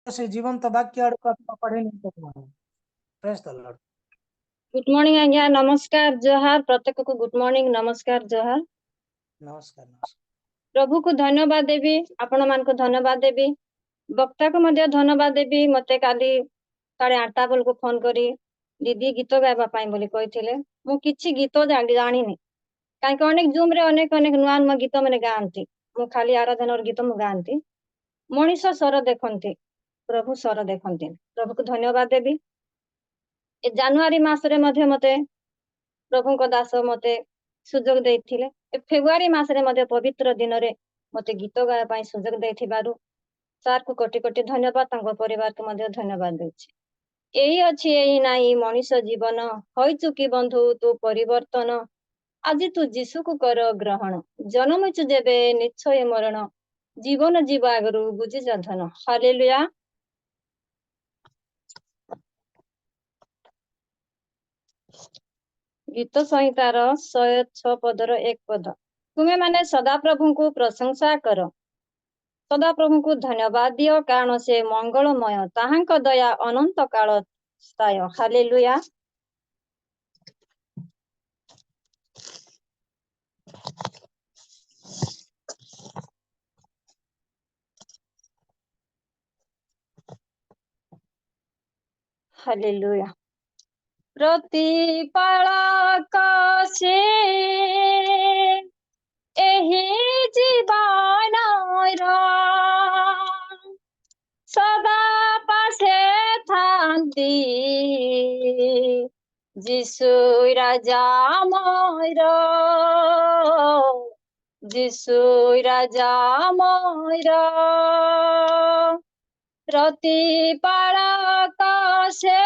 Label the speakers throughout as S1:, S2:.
S1: से जीवंत वाक्य आड़क आत्मा पढ़े praise the Lord.
S2: Good morning आज्ञा नमस्कार जोहार प्रत्येक को गुड मॉर्निंग नमस्कार जोहार।
S1: नमस्कार नमस्कार
S2: प्रभु को धन्यवाद देवी आपण मान को धन्यवाद देवी वक्ता को मध्य धन्यवाद देवी मते काली 8:30 बेल को फोन करी दीदी गीत गाइबा पाई बोली कहिथिले मु किछि गीत जानिनी काई को अनेक जूम रे अनेक अनेक नुआ नुआ गीत माने गांती मु खाली आराधनार गीत मु गांती मनीष स्वर देखंती प्रभु स्वर देखंती प्रभु को धन्यवाद देवी ए जनवरी मास रे मध्य मते प्रभु को दास मते सुजोग देथिले ए फेब्रुआरी मास रे मध्य पवित्र दिन रे मते गीत गाय पाई सुजोग देथिबारु सार को कोटि कोटि धन्यवाद तांको परिवार को मध्य धन्यवाद देछि एही अछि एही नाही मनीष जीवन होई चुकी बंधु तू परिवर्तन आज तू जीशु को कर ग्रहण जन्म छु जेबे निश्चय मरण जीवन जीवा आगरु बुझि जाधन हालेलुया। गीत संहितार 106 पदर 1 पद तुमे माने सदा प्रभु को प्रशंसा कर सदा प्रभु को धन्यवाद दियो कारण से मंगलमय ताहांक दया अनंत काल स्थाय हालेलुया। हालेलुया। प्रतिपालक से एही जीवन सदा पासे थांती जीशु राजा मोर जीशु राजा मोर प्रतिपालक से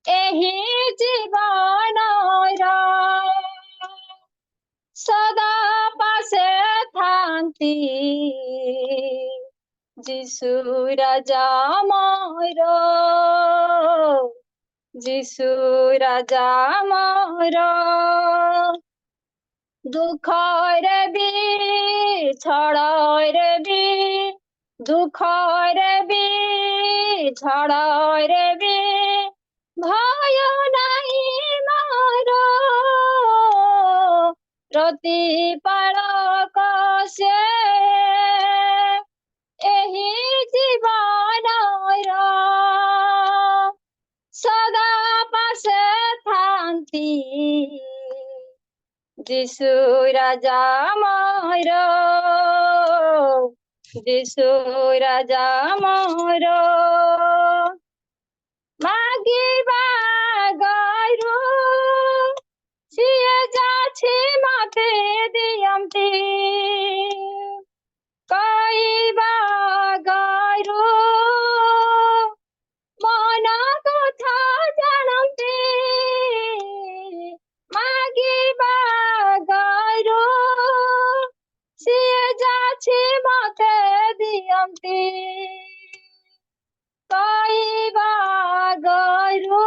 S2: एही जीवन सदा पासे थांती जीशु राजा मोर जीशु राजा मोर दुख रे भी छड़ रे भी दुख रे भी छड़ रे भी भय नाही मोर प्रतिपालक से एही जीवन सदा पासे थांती जीशु राजा मोर जीशु राजा मोर मागिबा गरु सिए जाछि मते दियंती कइबा गरु मन कथा जानंती मागिबा गरु सिए जाछि मते दियंती कइबा गरु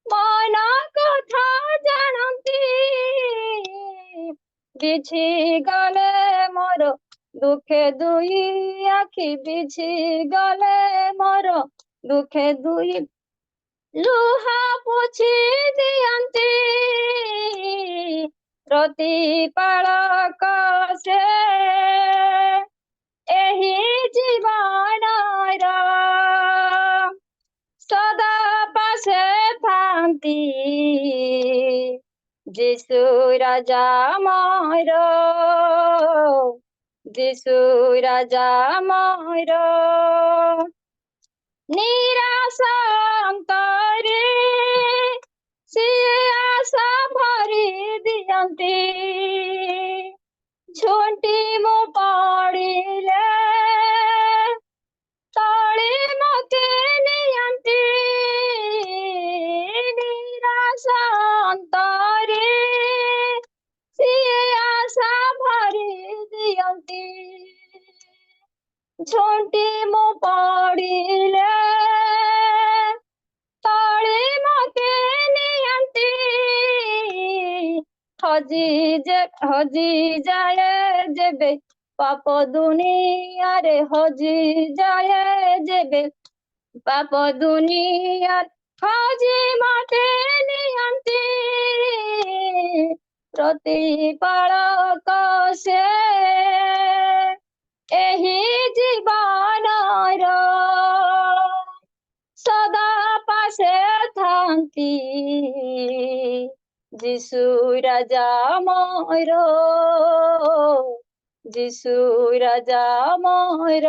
S2: मन कथा जानंती बिछि गले मोर दुखे दुई आखि बिछि गले मोर दुखे दुई लुहा पोछि दियंती प्रतिपालक से एही जीवन सदा पासे थांती जीशु राजा मोर जीशु राजा मोर निराशा अंतरे सिए आशा भरी दियंती झुंटी मु पड़िले तले मते नियंती निराशा अंतरे सिए आशा भरी दियंती झुंटी मु पड़िले तले मते नियंती हजी जाए जेबे पाप दुनिया रे हजी जाए जेबे पाप दुनिया हजी मते नियंती प्रतिपालक से एही जीवनर सदा पाशे थांती जिसु राजा मोर जिसु राजा मोर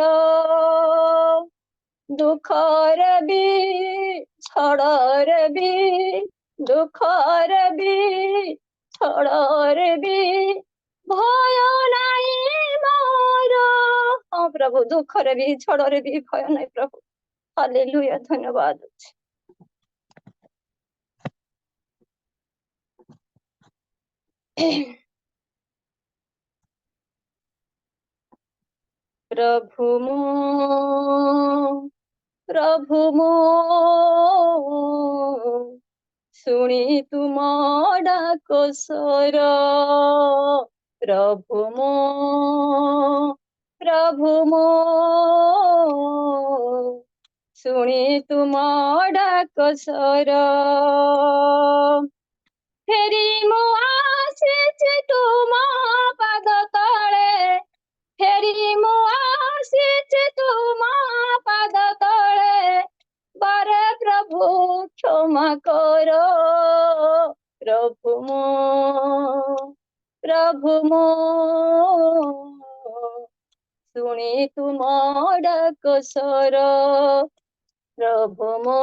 S2: दुखरे भी छड़रे भी दुखरे भी छड़रे भी भय नाही मोर हाँ प्रभु दुखरे भी छड़रे भी भय नाही प्रभु हालेलुया धन्यवाद प्रभु मो शुणी तुम डाक स्वर प्रभु मो शुणी तुम डाक स्वर फेरी मु आसीछि तुम पाद तले फेरी मु आसीछि तुम पाद तले बारे प्रभु क्षमा करो प्रभु मो शुणी तुम डाक स्वर प्रभु मो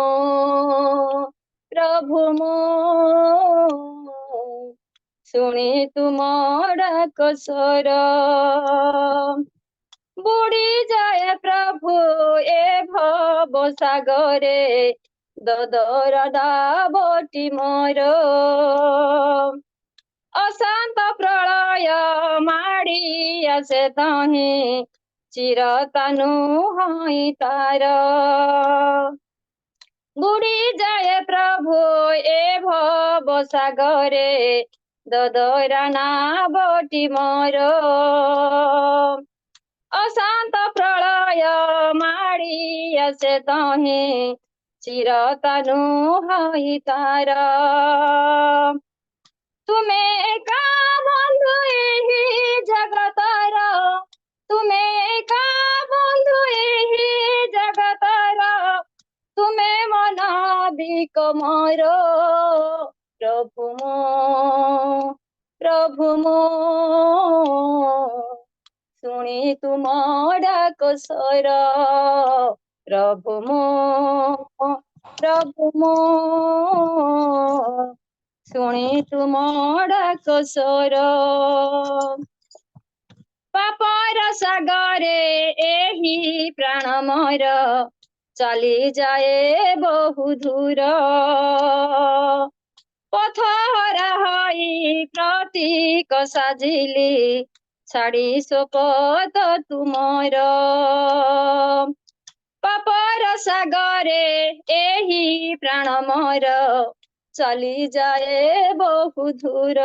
S2: शुणी तुम डाक स्वर बुड़ी जाए प्रभु ए भव सागरे ददर दाबटी मोर अशांत प्रलय माड़ी आसे तही चिरतानु हई तार बुड़ी जाए प्रभु ए भव सागरे ददरा नाबटी मोर अशांत प्रलय माड़ी आसे तही चिरतानु हई तार तुमे का बंधु एही जगतर तुमे का बंधु एही जगतर तुमे मन बिक मोर प्रभु मो शुणी तुम डाक स्वर प्रभु मो शुणी तुम डाक स्वर पापर सागरे एही प्राण मोर चली जाए बहु दूर पथ हरा हई प्रतीक साजिली छाड़ी सोपत तुमर पापर सागरे एही प्राण मोर चली जाए बहु दूर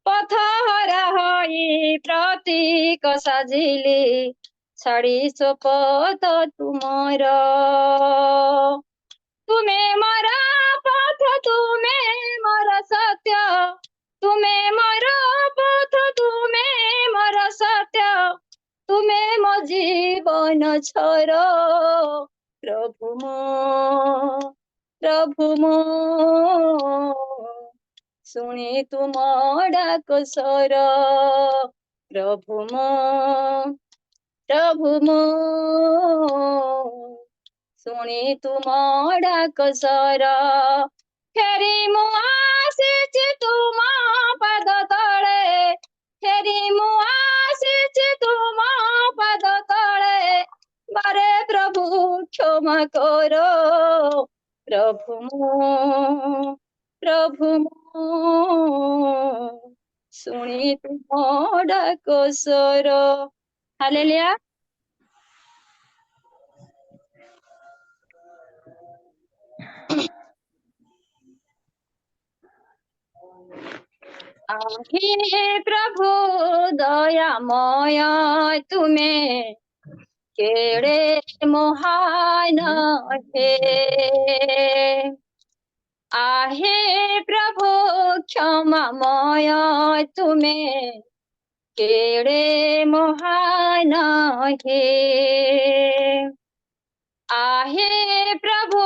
S2: पथ हरा हई प्रतीक साजिली छाड़ी सोपत तुमर तुमे मोर पथ तुमे मोर सत्य तुमे मोर पथ तुमे मोर सत्य तुमे मो जीवन छोर प्रभु मो शुणी तुम डाक स्वर प्रभु मो शुणी तुम डाक स्वर फेरी मु आसीछि तुम पाद तले फेरी मु आसीछि तुम पाद तले बारे प्रभु क्षमा करो प्रभु मो शुणी तुम डाक स्वर हालेलुया हे प्रभु दयामय तुमे केड़े महान हे आहे प्रभु क्षमामय तुमे केड़े महान हे आहे प्रभु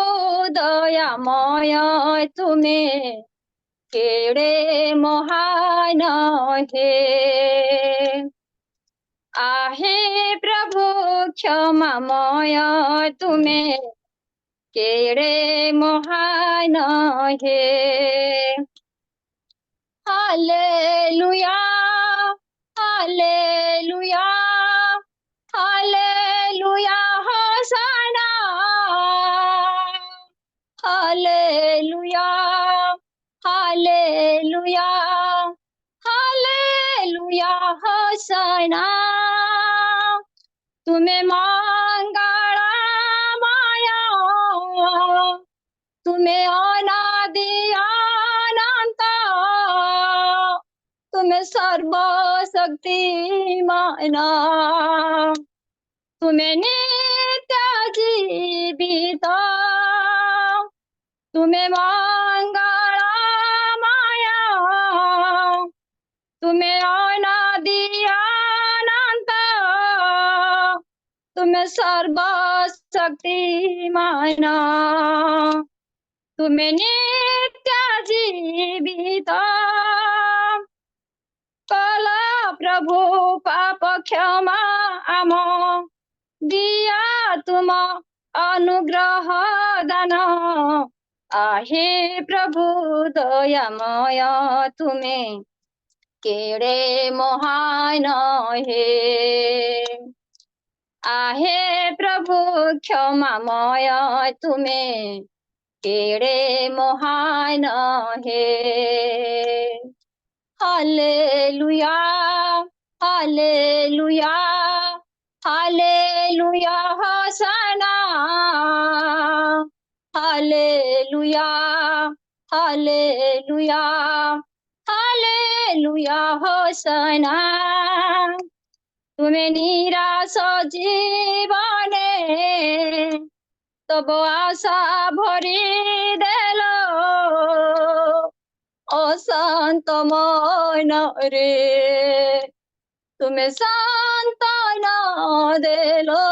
S2: दयामय तुमे केड़े महान हे आहे प्रभु क्षमामय तुमे केड़े महान हे hallelujah hallelujah hallelujah hosanna hallelujah hallelujah hallelujah hosanna तुम्हें मंगला माया तुम्हें अनादि अनंत तुम्हें सर्वशक्तिमान तुम्हें नित्य जीवित तुम्हें मंगला माया तुम्हें अनादि अनंत तुम्हें सर्वशक्तिमान तुम्हें नित्य जीवित कला प्रभु पाप क्षमा आम दिया तुम अनुग्रह दान आहे प्रभु दयामय तुमे केड़े महान हे आहे प्रभु क्षमामय तुमे केड़े महान हे hallelujah hallelujah hallelujah hosanna hallelujah hallelujah hallelujah hosanna तुम्हें निराश जीवने तब आशा भरी देलो अशांत मन रे तुम्हें सांत्वना देलो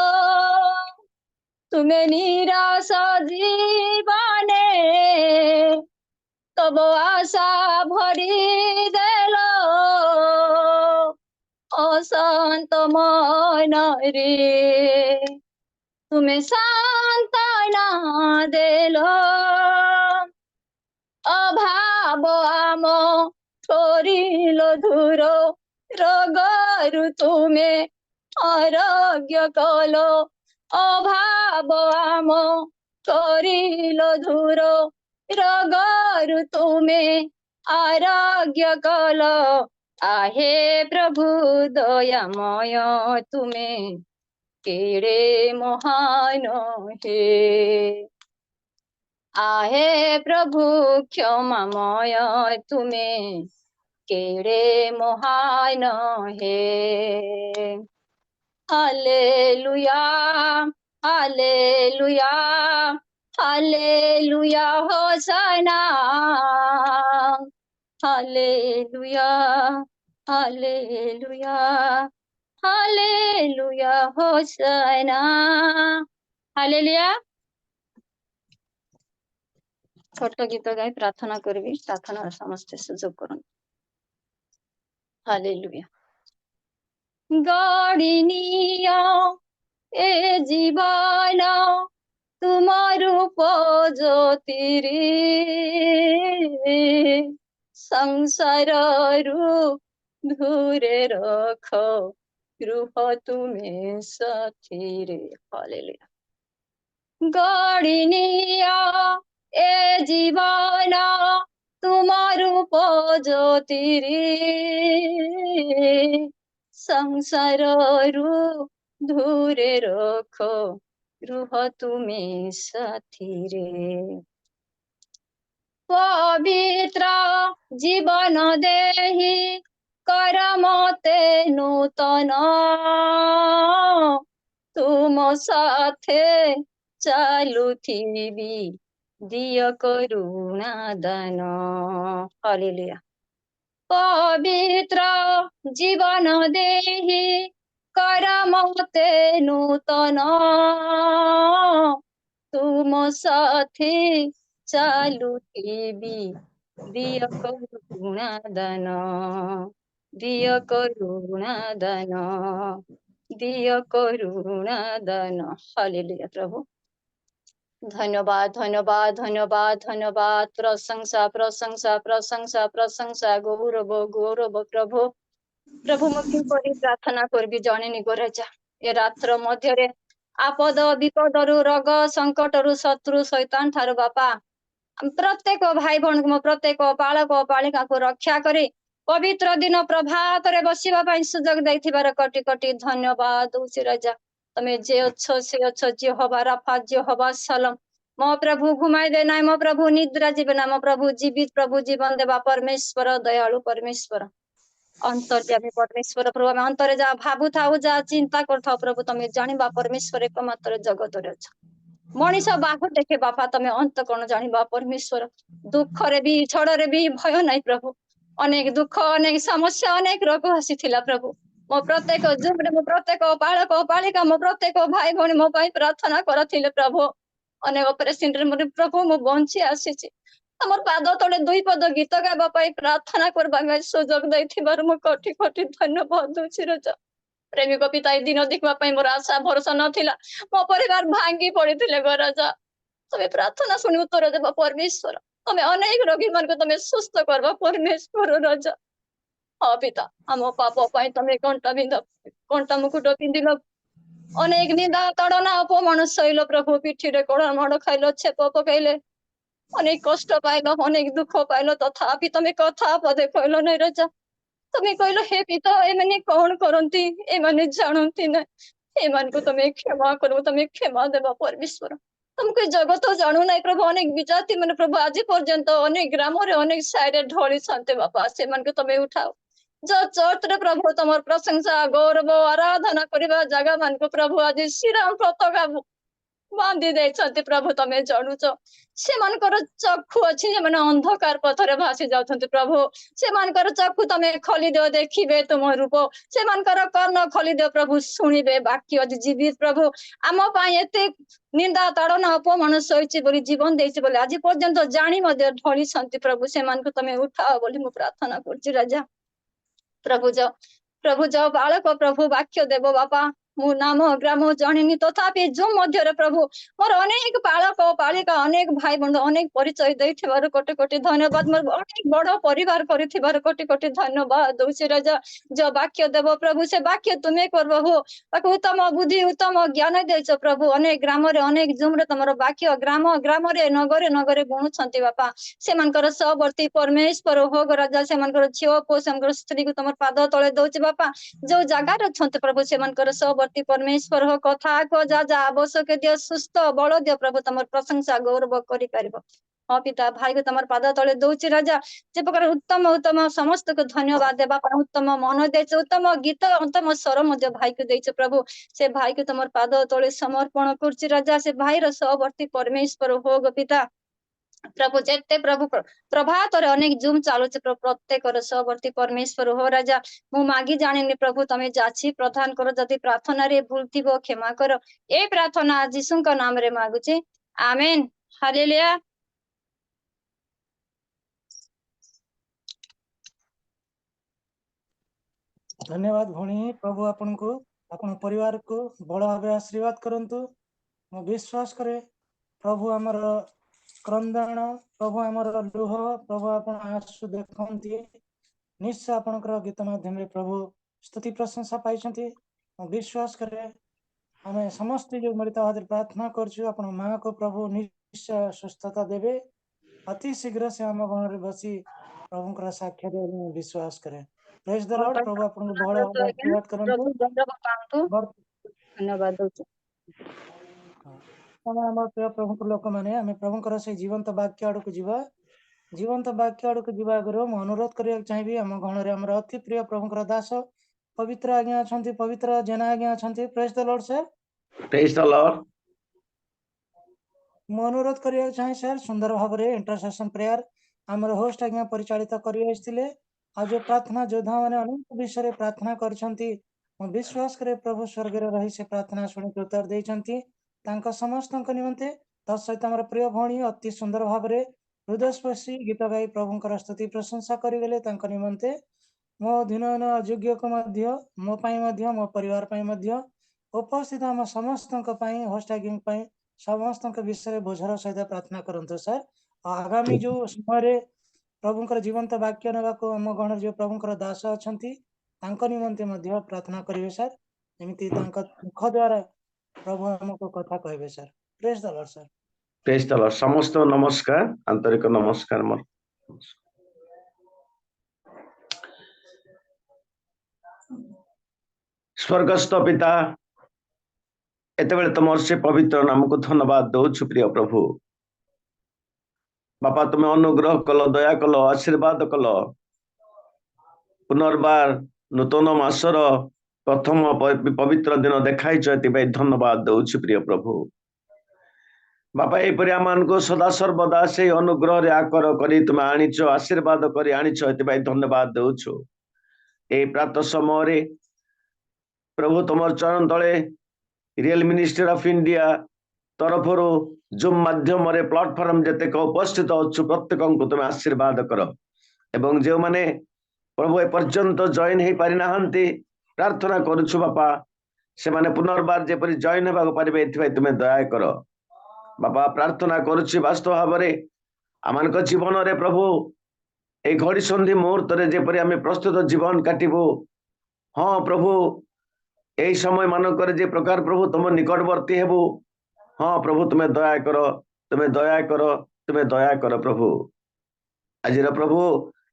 S2: तुम्हें निराश जीवने तब आशा भरी देलो अशांत मन रे तुम्हें सांत्वना देलो अभाव आम छोड़िल दूर रोगरु तुमे आरोग्य कलो अभाव आम छोड़िल दूर रोगरु तुमे आरोग्य कलो आहे प्रभु दयामय तुमे केड़े महान हे आहे प्रभु क्षमामय तुमे केड़े महान हे hallelujah hallelujah hallelujah hosanna hallelujah hallelujah hallelujah hosanna hallelujah छोट गीत गाई प्रार्थना करबी प्रार्थना समस्ते सुजोग करन हालेलुया गड़िनिया ए जीवन तुम रूप ज्योतिरे संसार धूरे रख गृह तुम्हें साथीरे हालेलुया गड़िनिया ए जीवन तुम रूप ज्योतिरे संसार धूरे रख गृह तुम्हें साथीरे पवित्र जीवन देहि कर मते नूतन तुम साथे चालुथिबी दिय करुणा दान। हालेलुया। पवित्र जीवन देहि कर मते नूतन तुम साथे चालुथिबी दिय करुणा दान, दिय करुणा दान, दिय करुणा दान। हालेलुया प्रभु। धन्यवाद धन्यवाद धन्यवाद धन्यवाद। प्रशंसा प्रशंसा प्रशंसा प्रशंसा गौरव गौरव प्रभु। प्रभु ମୁଁ କିପରି ପ୍ରାର୍ଥନା କରିବି ଜାଣିନି ଗୋ ରାଜା। ଏ ରାତ୍ର ମଧ୍ୟରେ ଆପଦ ବିପଦରୁ ରୋଗ ସଙ୍କଟରୁ ଶତ୍ରୁ ଶୈତାନ ଠାରୁ ବାପା ପ୍ରତ୍ୟେକ ଭାଇ ଭଉଣୀକୁ ମୋ ପ୍ରତ୍ୟେକ ବାଳକ ବାଳିକାକୁ ରକ୍ଷା କରି ପବିତ୍ର ଦିନ ପ୍ରଭାତରେ ବସିବା ପାଇଁ ସୁଯୋଗ ଦେଇଥିବାର କୋଟି କୋଟି ଧନ୍ୟବାଦ ଦଉଛି ରାଜା। ତମେ ଯେ ଅଛ ସେ ଅଛ ଯେହୋବା ରାଫା ଯେହୋବା ସଲମ। ମୋ ପ୍ରଭୁ ଘୁମାଇ ଦେ ନାହିଁ, ମୋ ପ୍ରଭୁ ନିଦ୍ରା ଯିବେ ନା, ମୋ ପ୍ରଭୁ ଜୀବିତ ପ୍ରଭୁ ଜୀବନ ଦେବା ପରମେଶ୍ୱର ଦୟାଳୁ ପରମେଶ୍ୱର ଅନ୍ତର୍ଯ୍ୟାମୀ ପରମେଶ୍ୱର ପ୍ରଭୁ। ଆମେ ଅନ୍ତରେ ଯାହା ଭାବୁଥାଉ ଯାହା ଚିନ୍ତା କରିଥାଉ ପ୍ରଭୁ ତମେ ଜାଣିବା ପରମେଶ୍ୱର ଏକମାତ୍ର ଜଗତରେ ଅଛ। ମଣିଷ ବାହୁ ଦେଖେ ବାପା ତମେ ଅନ୍ତ କଣ ଜାଣିବା ପରମେଶ୍ୱର। ଦୁଃଖରେ ବି ଛଡରେ ବି ଭୟ ନାହିଁ ପ୍ରଭୁ। ଅନେକ ଦୁଃଖ ଅନେକ ସମସ୍ୟା ଅନେକ ରୋଗ ଆସିଥିଲା ପ୍ରଭୁ। ମୋ ପ୍ରତ୍ୟେକ ଜୁମରେ ମୋ ପ୍ରତ୍ୟେକ ବାଳକ ବାଳିକା ମୋ ପ୍ରତ୍ୟେକ ଭାଇ ଭଉଣୀ ମୋ ପାଇଁ ପ୍ରାର୍ଥନା କରିଥିଲେ ପ୍ରଭୁ। ଅନେକ ଅପରେସନରେ ମୋର ପ୍ରଭୁ ମୁଁ ବଞ୍ଚି ଆସିଛି। ଆମର ପାଦ ତଳେ ଦୁଇ ପଦ ଗୀତ ଗାଇବା ପାଇଁ ପ୍ରାର୍ଥନା କରିବା ପାଇଁ ସୁଯୋଗ ଦେଇଥିବାରୁ ମୁଁ କୋଟି କୋଟି ଧନ୍ୟବାଦ ଦଉଛି ରାଜା। ପ୍ରେମିକ ପିତା ଏ ଦିନ ଦେଖିବା ପାଇଁ ମୋର ଆଶା ଭରସା ନଥିଲା। ମୋ ପରିବାର ଭାଙ୍ଗି ପଡିଥିଲେ ଗୋ ରାଜା। ତମେ ପ୍ରାର୍ଥନା ଶୁଣି ଉତ୍ତର ଦେବ ପରମେଶ୍ୱର। ତମେ ଅନେକ ରୋଗୀ ମାନଙ୍କୁ ତମେ ସୁସ୍ଥ କରିବ ପରମେଶ୍ୱର ରାଜା। ହଁ ପିତା ଆମ ପାପ ପାଇଁ ତମେ କଣ୍ଟା ମୁକୁଟ ପିନ୍ଧିଲ। ଅନେକ ନିନ୍ଦା ତାଡନା ଅପମାନ ସହିଲ ପ୍ରଭୁ। ପିଠିରେ କଳା ମାଡ ଖାଇଲ, ଛେପ ପକେଇଲେ, ଅନେକ କଷ୍ଟ ପାଇଲ, ଅନେକ ଦୁଃଖ ପାଇଲ, ତଥାପି ତମେ କଥା ପଦେ କହିଲ ନାଇଁ ରାଜା। ତମେ କହିଲ ହେ ପିତା ଏମାନେ କଣ କରନ୍ତି ଏମାନେ ଜାଣନ୍ତି ନା, ଏମାନଙ୍କୁ ତମେ କ୍ଷମା କରିବ, ତମେ କ୍ଷମା ଦେବ ପରମେଶ୍ୱର। ତମକୁ ଏ ଜଗତ ଜାଣୁନାହିଁ ପ୍ରଭୁ। ଅନେକ ବିଜାତି ମାନେ ପ୍ରଭୁ ଆଜି ପର୍ଯ୍ୟନ୍ତ ଅନେକ ଗ୍ରାମରେ ଅନେକ ସାହିରେ ଢଳିଛନ୍ତି ବାପା। ସେମାନଙ୍କୁ ତମେ ଉଠାଅ। ଯୋଉ ଚର୍ଚ୍ଚରେ ପ୍ରଭୁ ତମର ପ୍ରଶଂସା ଗୌରବ ଆରାଧନା କରିବା ଜାଗା ମାନଙ୍କୁ ପ୍ରଭୁ ଆଜି ଶ୍ରୀରାମ ପତାକା ବାନ୍ଧି ଦେଇଛନ୍ତି ପ୍ରଭୁ ତମେ ଜାଣୁଛ। ସେମାନଙ୍କର ଚକ୍ଷୁ ଅଛି ସେମାନେ ଅନ୍ଧକାର ପଥରେ ଭାସି ଯାଉଛନ୍ତି ପ୍ରଭୁ। ସେମାନଙ୍କର ଚକ୍ଷୁ ତମେ ଖୋଲିଦିଅ ଦେଖିବେ ତୁମ ରୂପ। ସେମାନଙ୍କର କର୍ଣ୍ଣ ଖୋଲିଦିଅ ପ୍ରଭୁ ଶୁଣିବେ ବାକ୍ୟ ଅଛି ଜୀବିତ ପ୍ରଭୁ। ଆମ ପାଇଁ ଏତେ ନିନ୍ଦା ତାଡନା ଅପମାନ ସହିଛି ବୋଲି ଜୀବନ ଦେଇଛି ବୋଲି ଆଜି ପର୍ଯ୍ୟନ୍ତ ଜାଣି ମଧ୍ୟ ଢଳିଛନ୍ତି ପ୍ରଭୁ। ସେମାନଙ୍କୁ ତମେ ଉଠାଅ ବୋଲି ମୁଁ ପ୍ରାର୍ଥନା କରୁଛି ରାଜା। ପ୍ରଭୁ ଯାଅ ବାଳକ ପ୍ରଭୁ ବାକ୍ୟ ଦେବ ବାପା। ମୁଁ ନାମ ଗ୍ରାମ ଜାଣିନି ତଥାପି ଯୋଉ ମଧ୍ୟରେ ପ୍ରଭୁ ମୋର ଅନେକ ବାଳକ ବାଳିକା ଅନେକ ଭାଇ ବନ୍ଧୁ ଅନେକ ପରିଚୟ ଦେଇଥିବାରୁ କୋଟି କୋଟି ଧନ୍ୟବାଦ। ମୋର ଅନେକ ବଡ ପରିବାର କରିଥିବାରୁ କୋଟି କୋଟି ଧନ୍ୟବାଦ ଦଉଛି ରାଜା। ଯୋଉ ବାକ୍ୟ ଦେବ ପ୍ରଭୁ ସେ ବାକ୍ୟ ତୁମେ କର ପ୍ରଭୁ। ତାକୁ ଉତ୍ତମ ବୁଦ୍ଧି ଉତ୍ତମ ଜ୍ଞାନ ଦେଇଛ ପ୍ରଭୁ। ଅନେକ ଗ୍ରାମରେ ଅନେକ ଜୁମରେ ତମର ବାକ୍ୟ ଗ୍ରାମ ଗ୍ରାମରେ ନଗରେ ନଗରେ ବୁଣୁଛନ୍ତି ବାପା। ସେମାନଙ୍କର ସହବର୍ତ୍ତୀ ପରମେଶ୍ୱର ହୋଗ ରାଜା। ସେମାନଙ୍କର ଝିଅ ପୁଅ ସେମାନଙ୍କର ସ୍ତ୍ରୀକୁ ତମର ପାଦ ତଳେ ଦଉଛି ବାପା। ଯୋଉ ଜାଗାରେ ଅଛନ୍ତି ପ୍ରଭୁ ସେମାନଙ୍କର ସହବର୍ତ୍ତୀ ପରମେଶ୍ୱର ହୋ କଥା କୁହ ଯାହା ଯାହା ଆବଶ୍ୟକ ଦିଅ ସୁସ୍ଥ ବଳ ଦିଅ ପ୍ରଭୁ ତମର ପ୍ରଶଂସା ଗୌରବ କରିପାରିବ। ହଁ ପିତା ଭାଇକୁ ତମର ପାଦ ତଳେ ଦଉଛି ରାଜା। ଯେ ପ୍ରକାର ଉତ୍ତମ ଉତ୍ତମ ସମସ୍ତଙ୍କୁ ଧନ୍ୟବାଦ ଦେବା ପାଇଁ ଉତ୍ତମ ମନ ଦେଇଛ, ଉତ୍ତମ ଗୀତ ଉତ୍ତମ ସ୍ୱର ମଧ୍ୟ ଭାଇକୁ ଦେଇଛ ପ୍ରଭୁ। ସେ ଭାଇକୁ ତମର ପାଦ ତଳେ ସମର୍ପଣ କରୁଛି ରାଜା। ସେ ଭାଇର ସହବର୍ତ୍ତୀ ପରମେଶ୍ୱର ହୋଗ ପିତା ପ୍ରଭୁ। ଯେତେ ପ୍ରଭୁ ପ୍ରଭାତରେ ଅନେକ ଜୁମ ଚାଲୁଛି ପ୍ରତ୍ୟେକର ସହବର୍ତ୍ତୀ ପରମେଶ୍ୱର ହୋ ରାଜା। ମୁଁ ମାଗି ଜାଣିନି ପ୍ରଭୁ ତମେ ଯାଚି ପ୍ରଦାନ କର। ଯଦି ପ୍ରାର୍ଥନାରେ ଭୁଲ ଥିବ କ୍ଷମା କର। ଏ ପ୍ରାର୍ଥନା ଯୀଶୁଙ୍କ ନାମରେ ମାଗୁଛି ଆମେନ। ହାଲେଲୁୟା।
S1: ଧନ୍ୟବାଦ ଭଉଣୀ। ପ୍ରଭୁ ଆପଣଙ୍କୁ ଆପଣ ପରିବାରକୁ ବଳ ଭାବେ ଆଶୀର୍ବାଦ କରନ୍ତୁ। ମୁଁ ବିଶ୍ୱାସ କରେ ପ୍ରଭୁ ଆମର କ୍ରନ୍ଦନ, ପ୍ରଭୁ ଆମର ଲୁହ, ପ୍ରଭୁ ଆପଣ ଆଶୁ ଦେଖନ୍ତି ନିଶ୍ଚୟ ଆପଣଙ୍କର ଗୀତ ମାଧ୍ୟମରେ ପ୍ରଭୁ ସ୍ତୁତି ପ୍ରଶଂସା ପାଇଛନ୍ତି। ମୁଁ ବିଶ୍ୱାସ କରେ ଆମେ ସମସ୍ତେ ଯୋଉ ମିଳିତ ଭାବରେ ପ୍ରାର୍ଥନା କରୁଛୁ ଆପଣ ମାଆକୁ ପ୍ରଭୁ ନିଶ୍ଚୟ ସୁସ୍ଥତା ଦେବେ। ଅତି ଶୀଘ୍ର ସେ ଆମ ଗଣରେ ବସି ପ୍ରଭୁଙ୍କର ସାକ୍ଷ୍ୟ ଦେବେ ମୁଁ ବିଶ୍ୱାସ କରେ। ପ୍ରେଜ ଦ ଲର୍ଡ। ପ୍ରଭୁ ଆପଣଙ୍କୁ ବହୁଳ ଭାବେ ଆଶୀର୍ବାଦ କରନ୍ତୁ।
S2: ପ୍ରଭୁ ଗୌରବ ପାଆନ୍ତୁ। ଧନ୍ୟବାଦ ଦଉଛି।
S1: ଆମ ପ୍ରିୟ ପ୍ରଭୁଙ୍କ ଲୋକମାନେ ଆମେ ପ୍ରଭୁଙ୍କର ସେଇ ଜୀବନ୍ତ ବାକ୍ୟ ଆଡକୁ ଯିବା। जीवंत वाक्य आड़ को जीवा आगु मु अनुरोध करने चाहिए आम गणरे आम अति प्रिय प्रभुंकर दास पवित्र आज्ञा अच्छा पवित्र जेना आज्ञा अच्छा praise the Lord sir
S3: Praise the Lord.
S1: मु अनुरोध करने चाहिए सर सुंदर भाव में इंटरसेशन प्रेयर आमर होस्ट आज्ञा परिचालित कर आज जो प्रार्थना योद्धा मैंने अनेक विषय प्रार्थना कर विश्वास करे प्रभु स्वर्ग रही से प्रार्थना शुणी उत्तर देते समस्त निमंते तत्सहित आम प्रिय भौणी अति सुंदर भाव में हृदयस्पर्शी गीत गाई प्रभुंकर स्तुति प्रशंसा करगले निमंते मो दीनयन अयोग्य को मो पाई मो परिवार पाई उपस्थित आम समस्त होस्ट आज्ञा समस्त विषय बोझर सहित प्रार्थना करंतु सर आगामी जो समय प्रभुंकर जीवंत वाक्य ना आम गण जो प्रभुंकर दास अच्छा निमंते प्रार्थना करेंगे सर एमती मुख द्वारा प्रभु हमको कथा कहे sir praise the Lord sir
S3: Praise the Lord. समस्त नमस्कार आंतरिक नमस्कार मोर स्वर्गस्थ पिता एत बेले तुम से पवित्र नाम को धन्यवाद दौछु प्रिय प्रभु बापा तुम्हें अनुग्रह कल दया कल आशीर्वाद कल पुनर्बार नूतन मासर प्रथम पवित्र दिन देखाई धन्यवाद दौछु प्रिय प्रभु बापा यहपरि आम को सदा सर्वदा से अनुग्रह रे आकर करी तुम आनीच आशीर्वाद करी आनीच धन्यवाद दौछु ए प्रातः समय प्रभु तुम चरण तले रियल मिनिस्ट्री ऑफ इंडिया तरफ जूम माध्यम प्लाटफॉर्म जतेक उपस्थित अच्छु प्रत्येक को तुम आशीर्वाद कर एवं जो माने प्रभु एपर्यंत जॉइन हो पारि नाहंती प्रार्थना करुछु बापा से माने पुनर्बार जेपरि जॉइन होगा पारे एथि तुम दया कर बापा प्रार्थना करुछि वास्तव भाव में आम जीवन रे प्रभु ए घड़ी संधि मुहूर्त रे जेपरि आमे प्रस्तुत जीवन काटिबो हाँ प्रभु यही समय मानक जे प्रकार प्रभु तुम निकटवर्ती हेबु हाँ प्रभु तुम्हें दया कर तुम्हें दया कर तुम्हें दया कर प्रभु आज प्रभु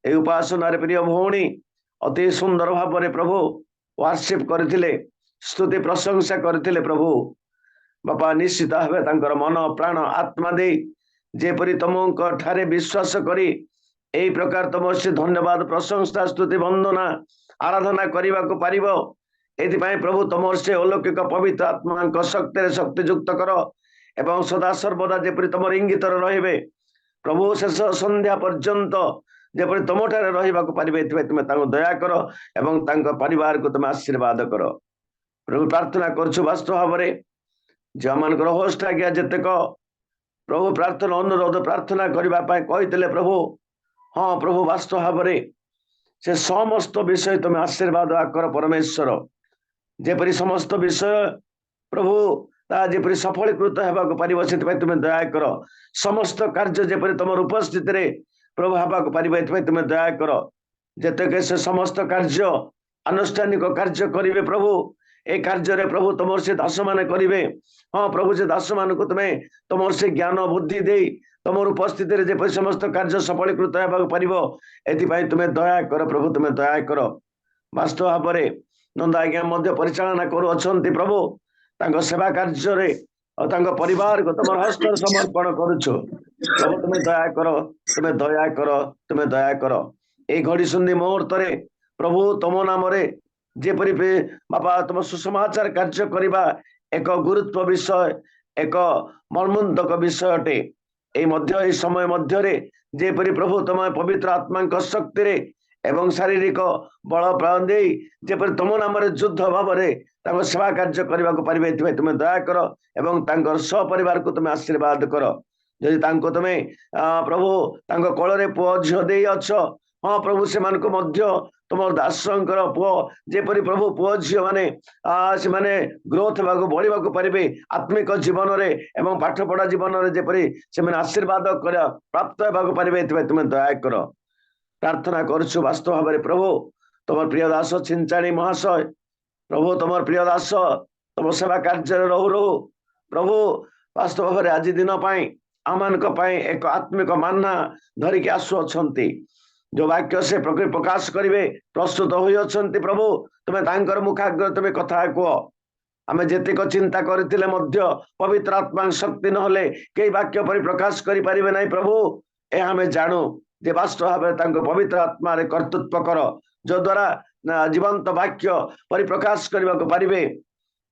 S3: ए उपासना प्रिय भौणी अति सुंदर भाव में प्रभु वर्शिप करथिले स्तुति प्रशंसा करथिले प्रभु बापा निश्चित भाव मन प्राण आत्मा दे जेपरि तुम ठारे विश्वास करी एई प्रकार तुम से धन्यवाद प्रशंसा स्तुति वंदना आराधना करने को पारिबो एथिपाई प्रभु तुम से अलौकिक पवित्र आत्मा शक्ति शक्तियुक्त कर एवं सदा सर्वदा जेपरि तुम इंगित रहिबे प्रभु शेष संध्या पर्यंत जेपरि तुम ठारे रहिबा को पारिबे एथिपाई तुम तांको दया कर एवं तांको परिवार को तुम आशीर्वाद कर प्रभु प्रार्थना करछु वास्तव भाव में जो मानकर होस्ट आज्ञा जतेक प्रभु प्रार्थना अनुरोध प्रार्थना करबा पाई कहितले प्रभु हाँ प्रभु वास्तव भाव में से समस्त विषय तुम आशीर्वाद आकर परमेश्वर जेपरि समस्त विषय प्रभु जेपरि सफलीकृत होगा पारिब से तुम दया कर समस्त कार्य जेपरि तुम उपस्थित रे प्रभु होगा पारिब तुम दया कर जेतेक से समस्त कार्य अनुष्ठानिक कार्य करेंगे प्रभु ए कार्य रे प्रभु तुम से दास मान करेंगे हाँ प्रभु से दास मान को तुम्हें तुम से ज्ञान बुद्धि दे तुम उपस्थित रे जेपरि समस्त कार्य सफलीकृत होगा पारिब एथिपाई तुम्हें दया कर प्रभु तुम्हें दया कर वास्तव भाव में नंदा आज्ञा मध्य परिचालना करू अछंती प्रभु तांको सेवा कार्य रे और तांको परिवार को तुम हस्त समर्पण करुछु प्रभु तुम्हें दया कर तुम्हें दया कर तुम्हें दया कर ए घड़ी सुंदी मुहूर्त रे प्रभु तुम नाम रे जेपरि बापा तुम सुसमाचार कार्य करबा एक गुरुत्व विषय एक मर्मन्तक विषय अटे ए मध्य समय मध्य रे जेपरि प्रभु तुम पवित्र आत्मा शक्ति रे एवं शारीरिक बल प्राण दे जेपरि तुम नाम युद्ध भाव में सेवा कार्य करने को पारिबे तुम दया कर एवं सपरिवार को तुम आशीर्वाद कर जदि तुम प्रभु कल रे पुओ झील दे अछ हाँ प्रभु से तुम दासंकर पुओ जेपरि प्रभु पुओ झील माने से माने ग्रोथ बढ़ा पारे आत्मिक जीवन रे एवं पाठपढ़ा जीवन रे जेपरि से माने आशीर्वाद कर प्राप्त होगा पारे तुम दया कर प्रार्थना करुछु वास्तव भाव में प्रभु तुम प्रिय दास चिंचाणी महाशय प्रभु तुम प्रिय दास तुम सेवा कार्य रहु रहु प्रभु वास्तव भाव में आज दिन आमान एक आत्मिक मान्ना धरिकी आसुअछंती जो वाक्य से प्रकाश करेंगे प्रस्तुत होती प्रभु तुम्हें मुखाग्र तुम्हें कथा कह आम जेतिक चिंता करथिले मध्य पवित्र आत्मा शक्ति नहले कई वाक्य पर प्रकाश करि परिबे नहीं प्रभु ए आमे जाणु जे वास्तव भाव तांको पवित्र आत्मा रे कर्तृत्व कर जो द्वारा जीवंत वाक्य परिप्रकाश करबा को पारिबे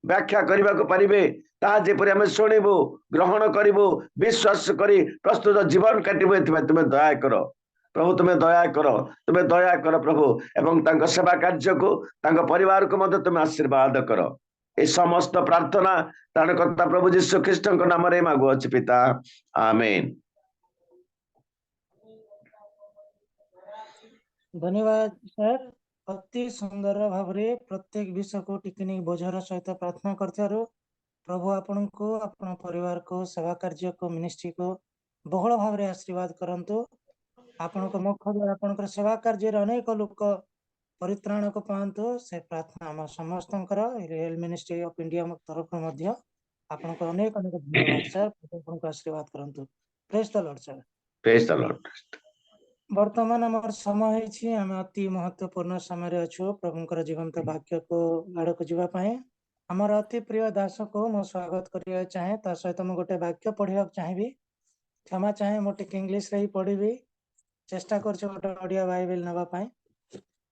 S3: व्याख्या करबा को पारिबे ता जेपरि आमे सुनिबु ग्रहण करिबु विश्वास करी प्रस्तुत जीवन काटिबु एथिबा तुमे दया करो प्रभु तुम्हें दया कर प्रभु एवं तांको सेवा कार्य को तांको परिवार को मध्य तुम्हें आशीर्वाद करो ए समस्त प्रार्थना तारणकर्ता प्रभु यीशु ख्रीष्ट नाम रे मागुअछि पिता आमेन।
S1: धन्यवाद सर अति सुंदर भाव प्रत्येक विषय को टिकनी बोझर सहित प्रार्थना करथिबारु प्रभु आपण को आपण परिवार को सेवा कार्य को मिनिस्ट्री को बहुल भाव आशीर्वाद करंतु आपण को मुख द्वारा आपण सेवा कार्य अनेक लोक परित्राण को पांतु से प्रार्थना हम समस्त रियल मिनिस्ट्री ऑफ इंडिया तरफ मध्य आपण को अनेक अनेक धन्यवाद सर आपण को आशीर्वाद करंतु। Praise the Lord sir.
S3: Praise the Lord.
S1: वर्तमान हमर समय हेछि हम अति महत्वपूर्ण समय रे अछु प्रभुकर जीवंत वाक्य को आड़ को जीवा पाए हमर अति प्रिय दास को मो स्वागत करिया चाहे ता सहित हम गोटे वाक्य पढ़िया चाहेबी क्षमा चाहे मो टिक इंग्लिश रे ही पढ़िबी चेष्टा करछ गोटे ओडिया बाइबल नबा पाए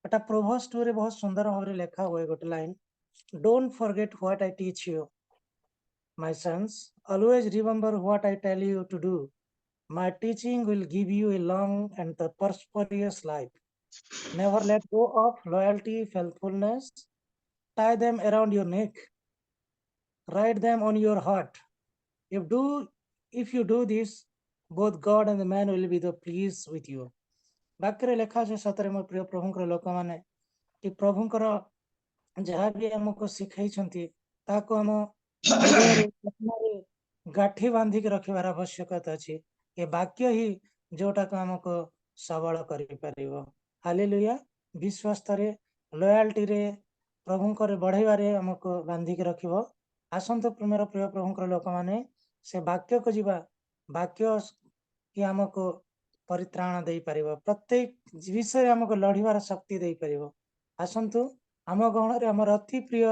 S1: एटा प्रोवर्ब्स 2 रे बहुत सुंदर भाव रे लिखा हुए गोटे line don't forget what I teach you my sons always remember what I tell you to do my teaching will give you a long and the prosperous life never let go of loyalty faithfulness tie them around your neck write them on your heart if you do this both God and the man will be the pleased with you। वाक्य लेखा से सतरे मो प्रिय प्रभुकर लोक माने कि प्रभुकर जहाँ भी हमको शिखाई ताको हम हृदय गाठी बांधिक रखिबार आवश्यकता अछि ये वाक्य ही जोटा को हमको सबल करि परिबो। हालेलुया। विश्वास रे लॉयल्टी रे प्रभुकर बढ़ाइबारे हमको बांधिक रखिबो। आसंत मेरा प्रिय प्रभुकर लोक माने से वाक्य को जीवा वाक्य कि हमको परित्राण दे परिबो प्रत्येक विषय हमको लड़िबार शक्ति दे परिबो। आसंतु आम गहण रे हमर अति प्रिय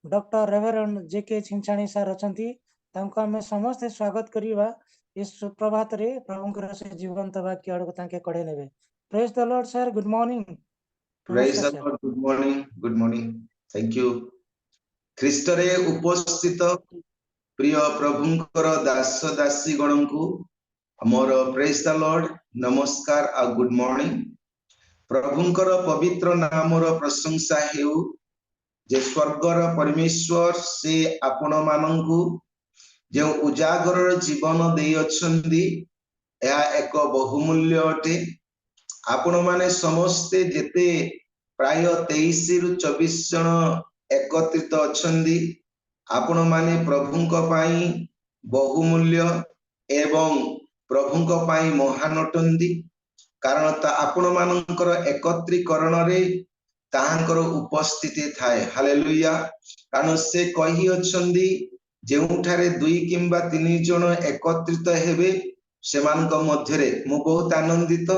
S1: डॉक्टर रेवरेंड जेके छिंछाणी सर अछंती तांको हमें समस्त स्वागत करिबा इस प्रभात रे प्रभुकर से जीवंत वाक्य आड़ को तांके कढे नेबे। Praise the Lord sir. Good morning.
S4: Praise the Lord. Good morning thank you. ख्रीष्ट रे उपस्थित प्रिय प्रभुकर दास दासी गण को हमर प्रेज द लॉर्ड नमस्कार आ गुड मॉर्निंग। प्रभुकर पवित्र नामर प्रशंसा हेउ जे स्वर्गर परमेश्वर से आपण माननकु जो उजागर जीवन दे अछंदी या एक बहुमूल्य अटे। आपण माने समस्ते जेते प्राय 23 रु 24 जन एकत्रित अछंदी आपण माने प्रभुंक पाई बहुमूल्य एवं प्रभुंक पाई महान अटंदी कारण ता आपण मानकर एकत्रीकरण रे ताहांकर उपस्थिति थाए। हालेलुया। कारण से कहि अछंदी जेउठारे 2 किंबा 3 जन एकत्रित हेबे सेमानक मध्यरे मु बहुत आनंदित।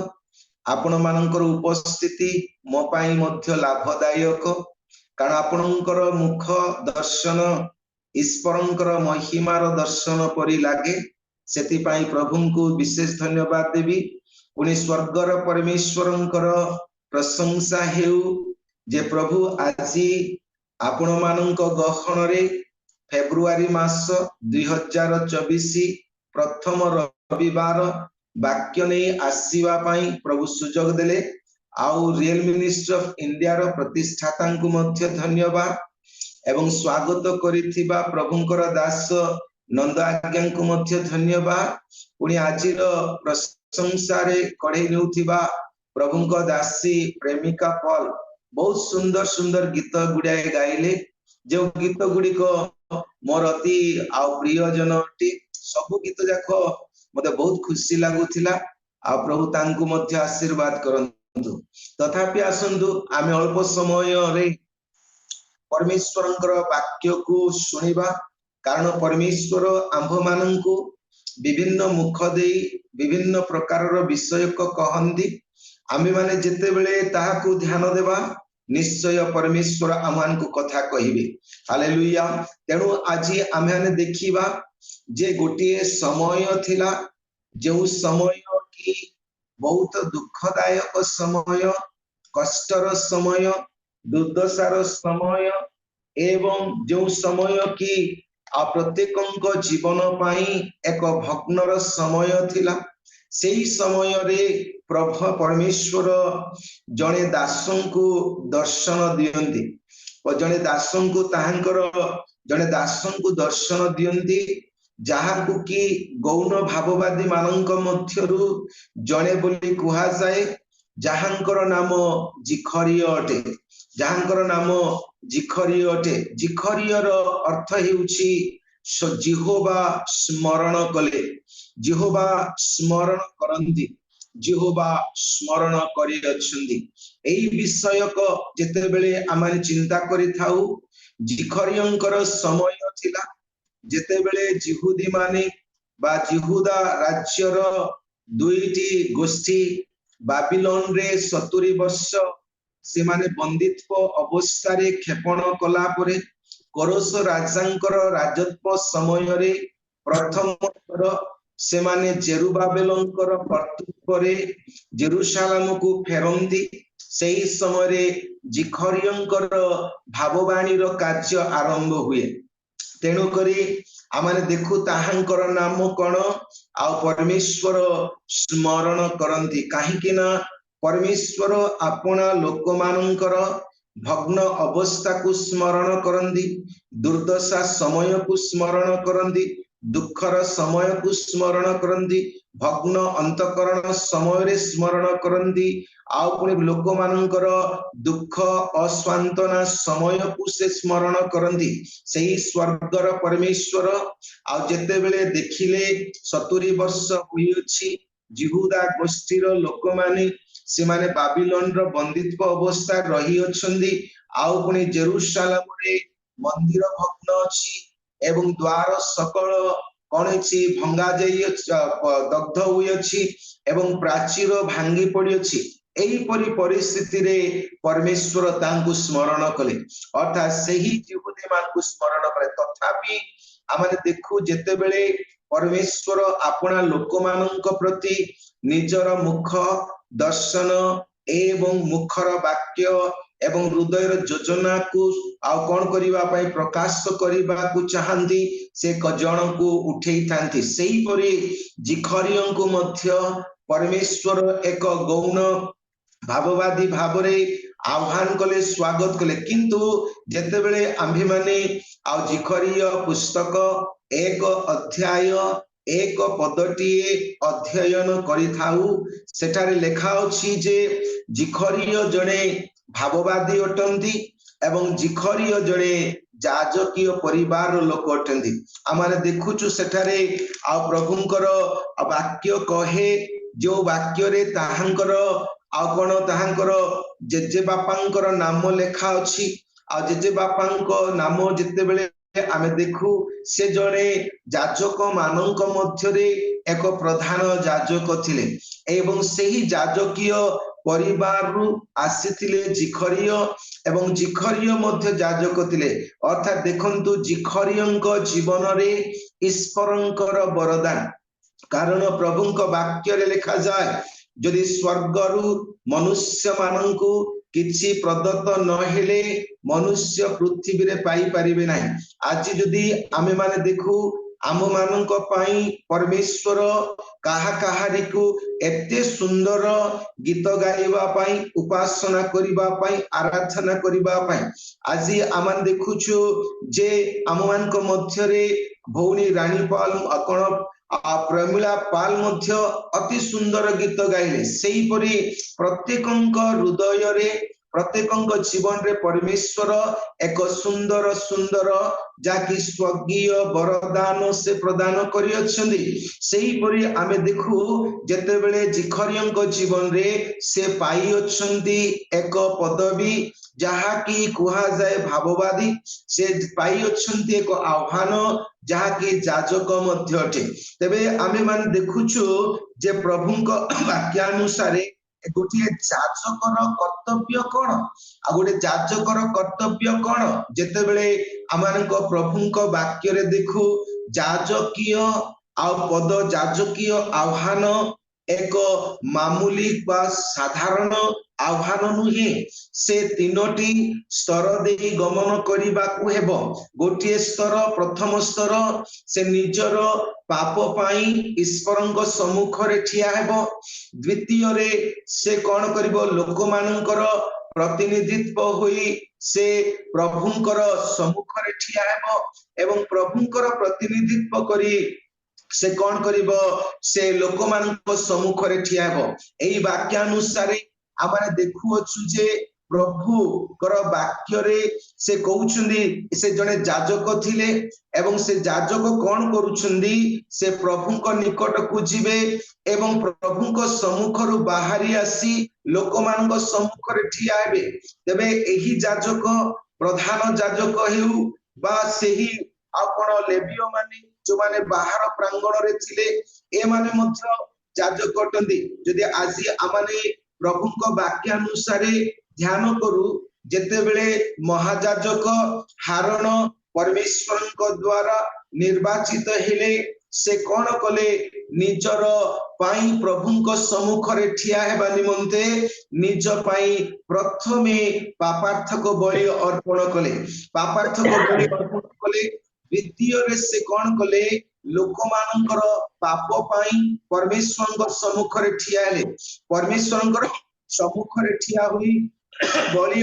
S4: आपण मानकर उपस्थिति मो पाई मध्य लाभदायक कारण आपणकर मुख दर्शन ईश्वरंकर महिमार दर्शन परि लागे। सेति पाई प्रभुंकु विशेष धन्यवाद देवी। पुनि स्वर्गर परमेश्वरंकर प्रशंसा हेउ जे प्रभु आजी आपण मानक गहन रे फेब्रुआरी मास 2024 प्रथम रविवार वाक्य नहीं आसीवा पाई प्रभु सुजोग देले। आउ रियल मिनिस्ट्री ऑफ इंडिया रो प्रतिष्ठाता को मध्य धन्यवाद एवं स्वागत करिथिबा प्रभुंकर दास नंद आज्ञा को मध्य धन्यवाद। पुनी आजिर प्रशंसा रे कढे नेउथिबा प्रभुंक दासी प्रेमिका पॉल बहुत सुंदर सुंदर गीत गुड़ाए गाइले जो गीत गुड़ी को मोर अति आ प्रियजन अटे। सब गीत जाक मते बहुत खुशी लागुथिला आ प्रभु तांको मध्य आशीर्वाद करंतु। तथापि आसंतु आमे अल्प समय रे परमेश्वरंकर वाक्य को सुनिबा कारण परमेश्वर आंभ माननकु विभिन्न मुख देई विभिन्न प्रकार विषय को कहंदी आमे माने जेते बेले ताहाकु ध्यान देबा निश्चय परमेश्वर आमान को कथा कहिबे। हालेलुया। तेणु आज आमे माने देखिबा जे गोटे समय थिला जो समय की बहुत दुखदायक समय, कष्टर समय, दुर्दशार समय एवं जो समय कि प्रत्येक जीवन पाई एक भग्नर समय थिला। सेही समय रे प्रभु परमेश्वर जने दासों को दर्शन दियंती, जने दासों को ताहांकर जने दासों को दर्शन दियंती जहाकु कि गौण भाववादी मानक मध्यरु जने बोली कुहा जाए, जहांकर नाम जिखरिय अटे, जहांकर नाम जिखरिय अटे। जिखरियर अर्थ हेउछि जिहोवा स्मरण कले, जिहोवा स्मरण करंती, जिहोवा स्मरण करि अछंती। एई विषयक जेतेबेले आमाने चिंता करि थाउ, जिखरियंकर समय थिला जेतेबेले जिहुदी माने बा जिहुदा राज्यर दुईटी गोष्ठी बाबिलोन रे 70 वर्ष से माने बंदित्व अवस्था रे क्षेपण कला परे कोरोस राजांकर राजत्व समय रे प्रथम थर से माने जेरुबाबेलंकर कर्तृत्व रे जेरुसालेम को फेरंती। सेही समय रे जिखरियंकर भाववाणी रो कार्य आरंभ हुए। तेणु करी आमाने देखु ताहांकर नाम कौन आ परमेश्वर स्मरण करंती, काहेकि ना परमेश्वर आपना लोक मानकर भग्न अवस्था को स्मरण करंती, दुर्दशा समय को स्मरण करंती, दुखर समय को स्मरण करंती, भग्न अंतकरण समय रे स्मरण करंती, आउ पुणी लोक मानकर दुख अस्वांतना समय को से स्मरण करंती। सही स्वर्गर परमेश्वर आउ जेते बेले देखिले 70 वर्ष हुई अछि जिहुदा गोष्ठीर लोक माने से माने बाबिलोन रो बंदित्व अवस्था रही अछंदी, आउ पुणी जेरुसालेम रे मंदिर भग्न अछि एवं द्वार सकल कौनसी भंगा जाई दग्ध हुई अछि एवं प्राचीर भांगी पड़ी अछि। एही परि परिस्थिति रे परमेश्वर तांकु स्मरण कले, अर्थात सही जिहुदी मानकु स्मरण करे। तथापि आमाने देखु जेतेबेले परमेश्वर आपना लोक मानक प्रति निजर मुख दर्शन एवं मुखर वाक्य एवं हृदयर योजना को आउ कौन करिबा पई प्रकाश करिबा को चाहंती, से कजण को उठेई थांती। सेही परि जिखरियं को मध्य परमेश्वर एक गौण भाववादी भावरे आह्वान कले, स्वागत कले। किंतु जेतेबेले आम्भे माने आ जिखरिय पुस्तक 1 अध्याय 1 पदटीए अध्ययन करि थाउ, सेठारे लेखा अछि जे जिखरिय जणे भाववादी अटंती एवं जिखरिय जणे जाजकीय परिवार लोक अटंती। आमाने देखुछु सेठारे आ प्रभुंकर वाक्य कहे, जो वाक्य रे ताहांकर आ कोन ताहांकर जेजे बापांकर नाम लेखा अछि, आ जेजे बापांको नाम जेतेबेले आमे देखु से जणे जाजक मानक मध्यरे एक प्रधान जाजक थिले एवं सेही जाजकीय परिवार रु आसीथिले जिखरिय एवं जिखरिय मध्य जाजक थिले। अर्थात देखंतु जिखरियंक जीवन रे ईश्वरंकर वरदान, कारण प्रभुंक वाक्य रे लेखा जाय यदि स्वर्गरु मनुष्य मानंकु किछि प्रदत्त न हेले मनुष्य पृथ्वी रे पाई परिबे नाही। आज जदि आमे माने देखु आम मानक पाई परमेश्वर काहा काहारी को एते सुंदर गीत गाइबा पाई, उपासना करिबा पाई, आराधना करिबा पाई। आज आमान देखुछु जे आम मानक मध्य रे भौनी रानी पाल कोन प्रमिला पाल मध्य अति सुंदर गीत गाइले। सेही परि प्रत्येकंक हृदय रे प्रत्येकंक जीवन रे परमेश्वर एक सुंदर सुंदर जाकी स्वर्गीय वरदान से प्रदान करि अछंदी। सेही परि आमे देखु जेतेबेले जिखरियंक जीवन रे से पाई अछंदी एक पदवी जहा की कुहा जाए भाववादी, से पाई अछंती एक आह्वान जहा की जाजक मध्य अटे। तेबे आमे मान देखुछु जे प्रभुंक वाक्यानुसारे गोटे जाजकर कर्तव्य कौन आ गोटे जाजकर कर्तव्य कौन, जेतेबेले आमानक प्रभुंक वाक्य रे देखु जाजकीय आ पद जाजकीय आह्वान एक मामूली बा साधारण आह्वान नुहे से तीनोटी स्तर दे गमन करबाकू हेबो। गोटे स्तर प्रथम स्तर से निजर पाप पाई ईश्वरଙ୍କ सम्मुखरे ठिया हेबो। द्वितीय रे से कोन करिवो लोक मानकर प्रतिनिधित्व होई से प्रभुंकर सम्मुखरे ठिया हेबो एवं प्रभुंकर प्रतिनिधित्व करी से कौन करिवो से लोक मानक सम्मुखरे ठिया हेबो। एई वाक्यानुसारे आमाने देखुअछु जे प्रभु कर वाक्य रे से कहउछुंदी से जने जाजक थिले एवं से जाजक कौन करूछुंदी से प्रभुंक निकट को जिवे एवं प्रभुंक सम्मुखरु बाहरी आसी लोक मानक सम्मुखरे ठिया हेबे। तबे एही जाजक प्रधान जाजक हेउ बा सेही आपण लेवियो माने जो माने बाहर प्रांगण रे थिले ए माने मध्य जाजक अटंदी। जदि आज आमाने प्रभुंक वाक्य अनुसारे ध्यान करू जेते बेले महाजाजक हारण परमेश्वरଙ୍କ द्वारा निर्वाचित हेले से कौन कले निजर पाई प्रभुंक सम्मुखरे ठिया हेबा निमंते निज पाई प्रथमे पापार्थक बलि अर्पण कले। पापार्थक बलि अर्पण कले। द्वितीय रे से कौन कले लोक मानकर पाप पाई परमेश्वरଙ୍କ सम्मुखरे ठिया हेले। परमेश्वरଙ୍କ सम्मुखरे ठिया होई बलि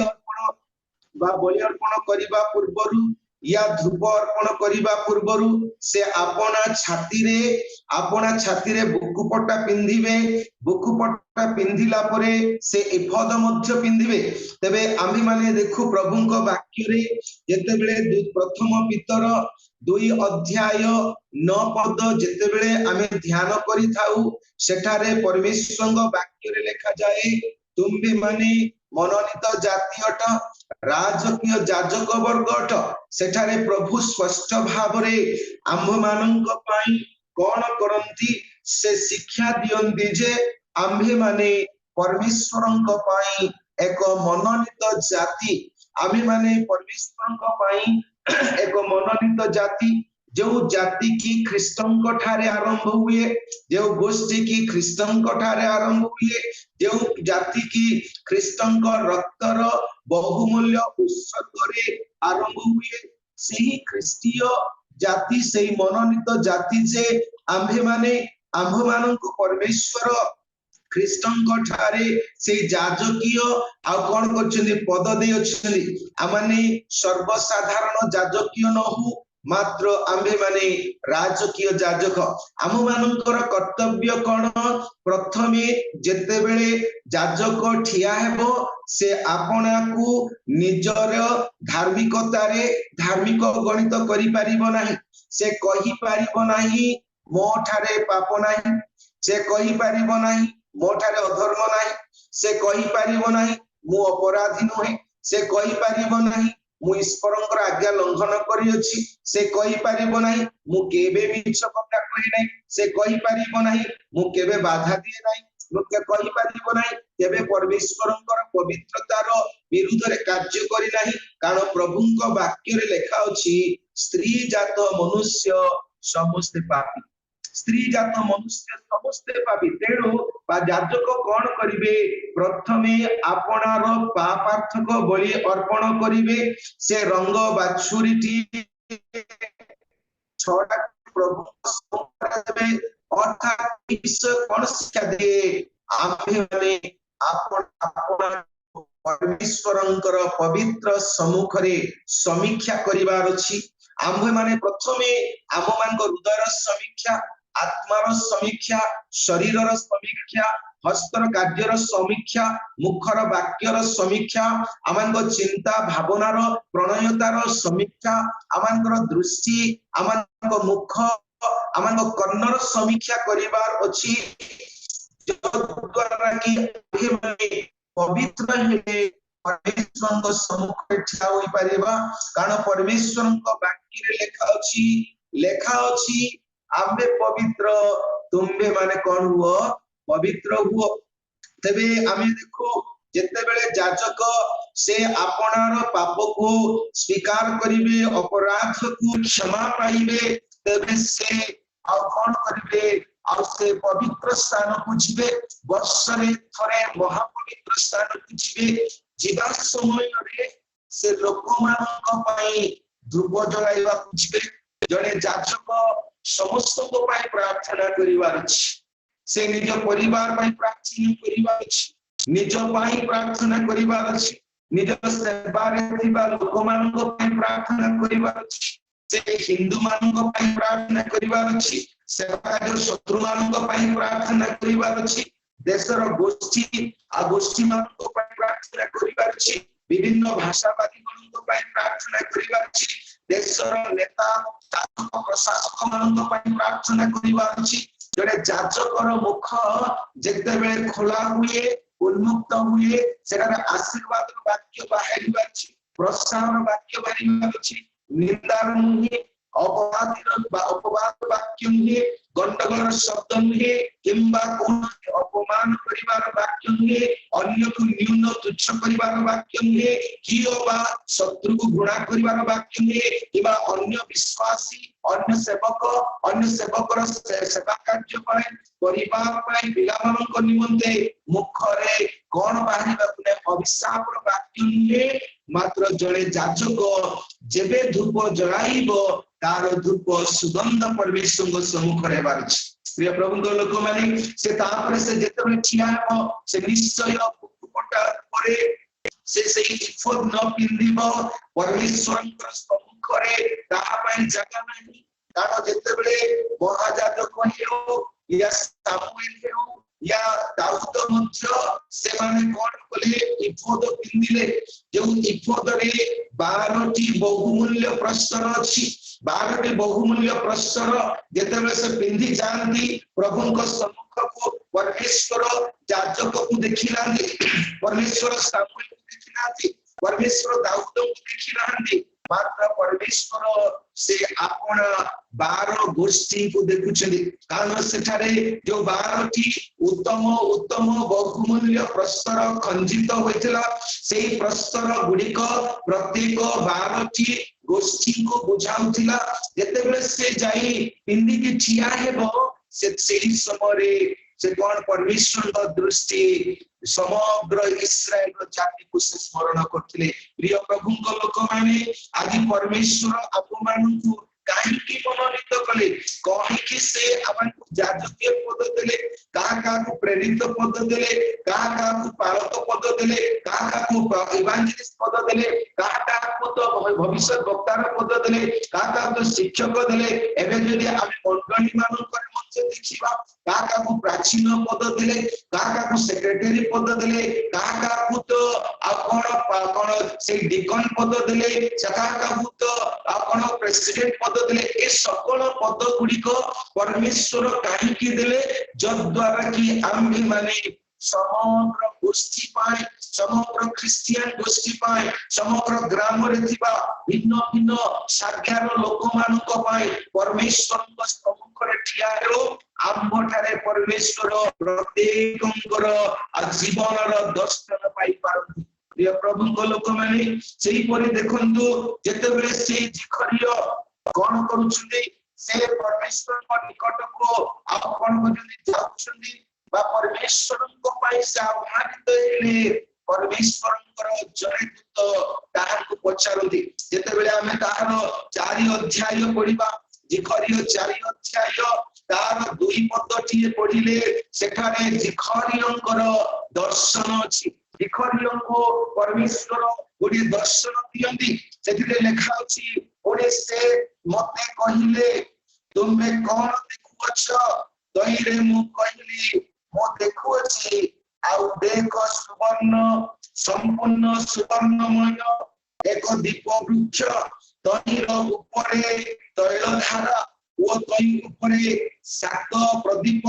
S4: अर्पण करिबा पूर्वरु या धूप अर्पण करिबा पूर्वरु से आपना छाती रे बुकुपट्टा पिंधिबे। बुकुपट्टा पिंधिला परे से एफद मध्य पिंधिबे। तबे आम्ही माने देखु प्रभुंक वाक्य रे जेते बेले प्रथम पितर 2 अध्याय 9 पद जेते बेले आमे ध्यान करि थाउ सेठारे परमेश्वरଙ୍କ वाक्य रे लेखा जाए तुम्बे माने मनोनीत जाति अट राजकीय जाजक वर्ग अट। सेठारे प्रभु स्पष्ट भाव रे आम्भ मानंक पाई कोन करंती से शिक्षा दियंती जे आम्भे माने परमेश्वरଙ୍କ पाई एक मनोनीत जाति। आम्भे माने परमेश्वरଙ୍କ पाई एक मनोनीत जाति जो जाति की ख्रीष्टଙ୍କ ठारे आरंभ हुए जो गोष्ठी की ख्रीष्टଙ୍କ ठारे आरंभ हुए जो जाति की ख्रीष्टଙ୍କ रक्तर बहुमूल्य उत्सर्ग रे आरंभ हुए सही ख्रीष्टीय जाति सही मनोनीत जाति जे आम्भे मानंको परमेश्वर ख्रीष्टଙ୍କ ठारे से जाजकीय आ कोन करछन्ती पद दे अछन्ती। आमाने सर्वसाधारण जाजकीय न हो मात्र आम्भे माने राजकीय जाजक। आम मानकर कर्तव्य कौन प्रथमे जेते बेले जाजक ठिया हेबो से आपना को निजर धार्मिकतारे धार्मिक गणित करि पारिबो नाही। से कहि पारिबो नाही मो ठारे पाप नाही। से कहि पारिबो नाही मो ठारे अधर्म नाही। से कहि पारिबो नाही मु अपराधी नहे। से कहि पारिबो नाही मु ईश्वरंकर आज्ञा लंघन करी अछि। से कहि पारिबो नाही मु केबे मिछ कथा कहि नाही। से कहि पारिबो नाही मु केबे बाधा दिए नाही। मु कहि पारिबो नाही केबे परमेश्वरंकर पवित्रतार विरुद्ध रे कार्य करी नाही। कारण प्रभुंक वाक्य रे लेखा अछि स्त्री जात मनुष्य समस्त पापी। स्त्री जात मनुष्य समस्ते पापी। तेणु जाजक कौन करिवे प्रथमे आपनार पापार्थक बलि अर्पण करिवे। से रंग बाछुरीटी छटा प्रभु अर्थात कौन शिक्षा दे आम्भे माने आपन परमेश्वरंकर पवित्र सम्मुखरे समीक्षा करिवार अछि। आम्भे माने प्रथमे आम मानक हृदयर समीक्षा आत्मार समीक्षा शरीरर समीक्षा हस्तर कार्यर समीक्षा मुखर वाक्यर समीक्षा आमानक चिंता भावनार प्रणयतार समीक्षा आमानकर दृष्टि आमानक मुख आमानक कर्णर समीक्षा करिवार अछि द्वारा कि पवित्र हेले परमेश्वरଙ୍କ सम्मुखରେ ଠିଆ ହୋଇ ପାରିବା। कारण परमेश्वरଙ୍କ वाक्ୟରେ लेखा अछि आम्भे पवित्र तुम्बे माने कौन हुओ पवित्र हुओ। तबे आमे देखो जेते बेले जाजक से आपनार पाप को स्वीकार करिवे अपराध को क्षमा पाइबे तबे से आ कौन करिवे और से पवित्र स्थान को जीवे वर्षरे थरे महापवित्र स्थान को जीवे जीवा समय रे से लोक मानक पई धूप जलाइबा जीवे जने जाचक समस्त को पई प्रार्थना करिवार अछि से निज परिवार पई प्रार्थना करिवार अछि निज पई प्रार्थना करिवार अछि निज सेवारे थिबा लोक मानक पई प्रार्थना करिवार अछि से हिंदू मानक पई प्रार्थना करिवार अछि सेवा जो शत्रु मानक पई प्रार्थना करिवार अछि देशर गोष्ठी आ गोष्ठी मानक पई प्रार्थना करिवार अछि विभिन्न भाषावादी मानक पई प्रार्थना करिवार अछि देशर नेता शासक प्रशासक मानक पई प्रार्थना करिवार अछि जड़े जाचकर मुख जेते बेले खोला हुए उन्मुक्त हुए सेटार आशीर्वाद वाक्य बाहरिबा अछि प्रोत्साहन वाक्य बाहरिबा अछि निंदार नुहे अपवाद वाक्य नुहे गंडगोल शब्द नुहे किंबा कौन अपमान करिवार वाक्य नुहे अन्य को न्यून तुच्छ करिवार वाक्य नुहे कियोबा शत्रु को घृणा करिवार वाक्य नुहे किबा अन्य विश्वासी अन्य सेवकर सेवा कार्य पाए परिवार पाए पिलामानक निमंते मुखरे कोन बाहरिबा कुने अभिशाप वाक्य नुहे मात्र जड़े जाचक जेबे धूप जलाइबो तार धूप सुगंध परमेश्वर सम्मुख रे बारछ प्रिय प्रभु को लोक माने से तापर से जेतबे ठिया हो से निश्चय कोटा परे से इफोद न पिंदिबो परमेश्वर सम्मुख रे ताहा पई जगह नाही तार जेतबे महाजाजक हेउ या सामुएल हेउ या दाऊद मध्य से माने कोन बोले इफोद पिंदिले जो इफोद रे 12टी बहुमूल्य प्रस्तर अछि 12टी बहुमूल्य प्रस्तर जेतबे से पिंदी जानती प्रभु को सम्मुख को परमेश्वर जाजक को देखिलांदी परमेश्वर सामुएल को देखिलांदी परमेश्वर दाऊद को देखिलांदी मात्र परमेश्वर से आपण 12 गोष्ठी को देखुछली कारण सेठारे जो 12टी उत्तम बहुमूल्य प्रस्तर खंडित होइतला सेही प्रस्तर गुडिक प्रत्येक 12टी गोष्ठी को बुझाउतिला जेतेबेले से जाई पिंदी की ठिया हेबो से सेही समय से कोन परमेश्वर का दृष्टि समग्र इस्राएल जाति को स्मरण करथिले प्रिय प्रभु को लोक माने आदि परमेश्वर अपमान को काहे की मनोनीत कले कहे कि से अपन को जाजकीय पद देले का को प्रेरित पद देले का को पालक पद देले का को इवांजेलिस्ट पद देले का को तो भविष्य वक्तार पद देले का तो शिक्षक देले एबे जदी आमे मंडली मानन करे मध्य देखिबा का को प्राचीन पद देले का को सेक्रेटरी पद देले का को तो आपण से डिकन पद देले का को तो आपण प्रेसिडेंट पद देले ए सकल पद गुडी को परमेश्वर काहे की देले जद्वारा कि आम्भे माने समग्र गोष्ठी पाए समग्र क्रिश्चियन गोष्ठी पाए समग्र ग्राम रे थिबा भिन्न भिन्न साख्यार लोक मानक पाए परमेश्वर को सम्मुख रे ठिया हेरो आम्भठारे परमेश्वर प्रत्येकंकर जीवन रो दर्शन पाई पारंतु प्रिय प्रभु को लोक माने सेही परि देखंतु जेतेबेले से जिखरियो कोन करूछुंदी से परमेश्वर को निकट को आपण को जदी जाउछुंदी बा परमेश्वर को पैसा आह्वानित हेले परमेश्वर जड़े दूत ताहार को पचारंदी जेतेबेले आमे ताहार 4 अध्याय पढिबा जिखरियो 4 अध्याय तार 2 पदटिए पढिले सेठारे जिखरियोंकर दर्शन अछि जिखरियों को परमेश्वर गोटे दर्शन दियंती सेथिले लेखा अछि ओडे से मते कहिले तुमे कोन देखुछ तइरे मु कहिली मो देखुछि आउ देख सुवर्ण संपूर्ण सुवर्णमय एक दीप वृक्ष तइर ऊपरे तैलधारा ओ तइ ऊपरे 7 प्रदीप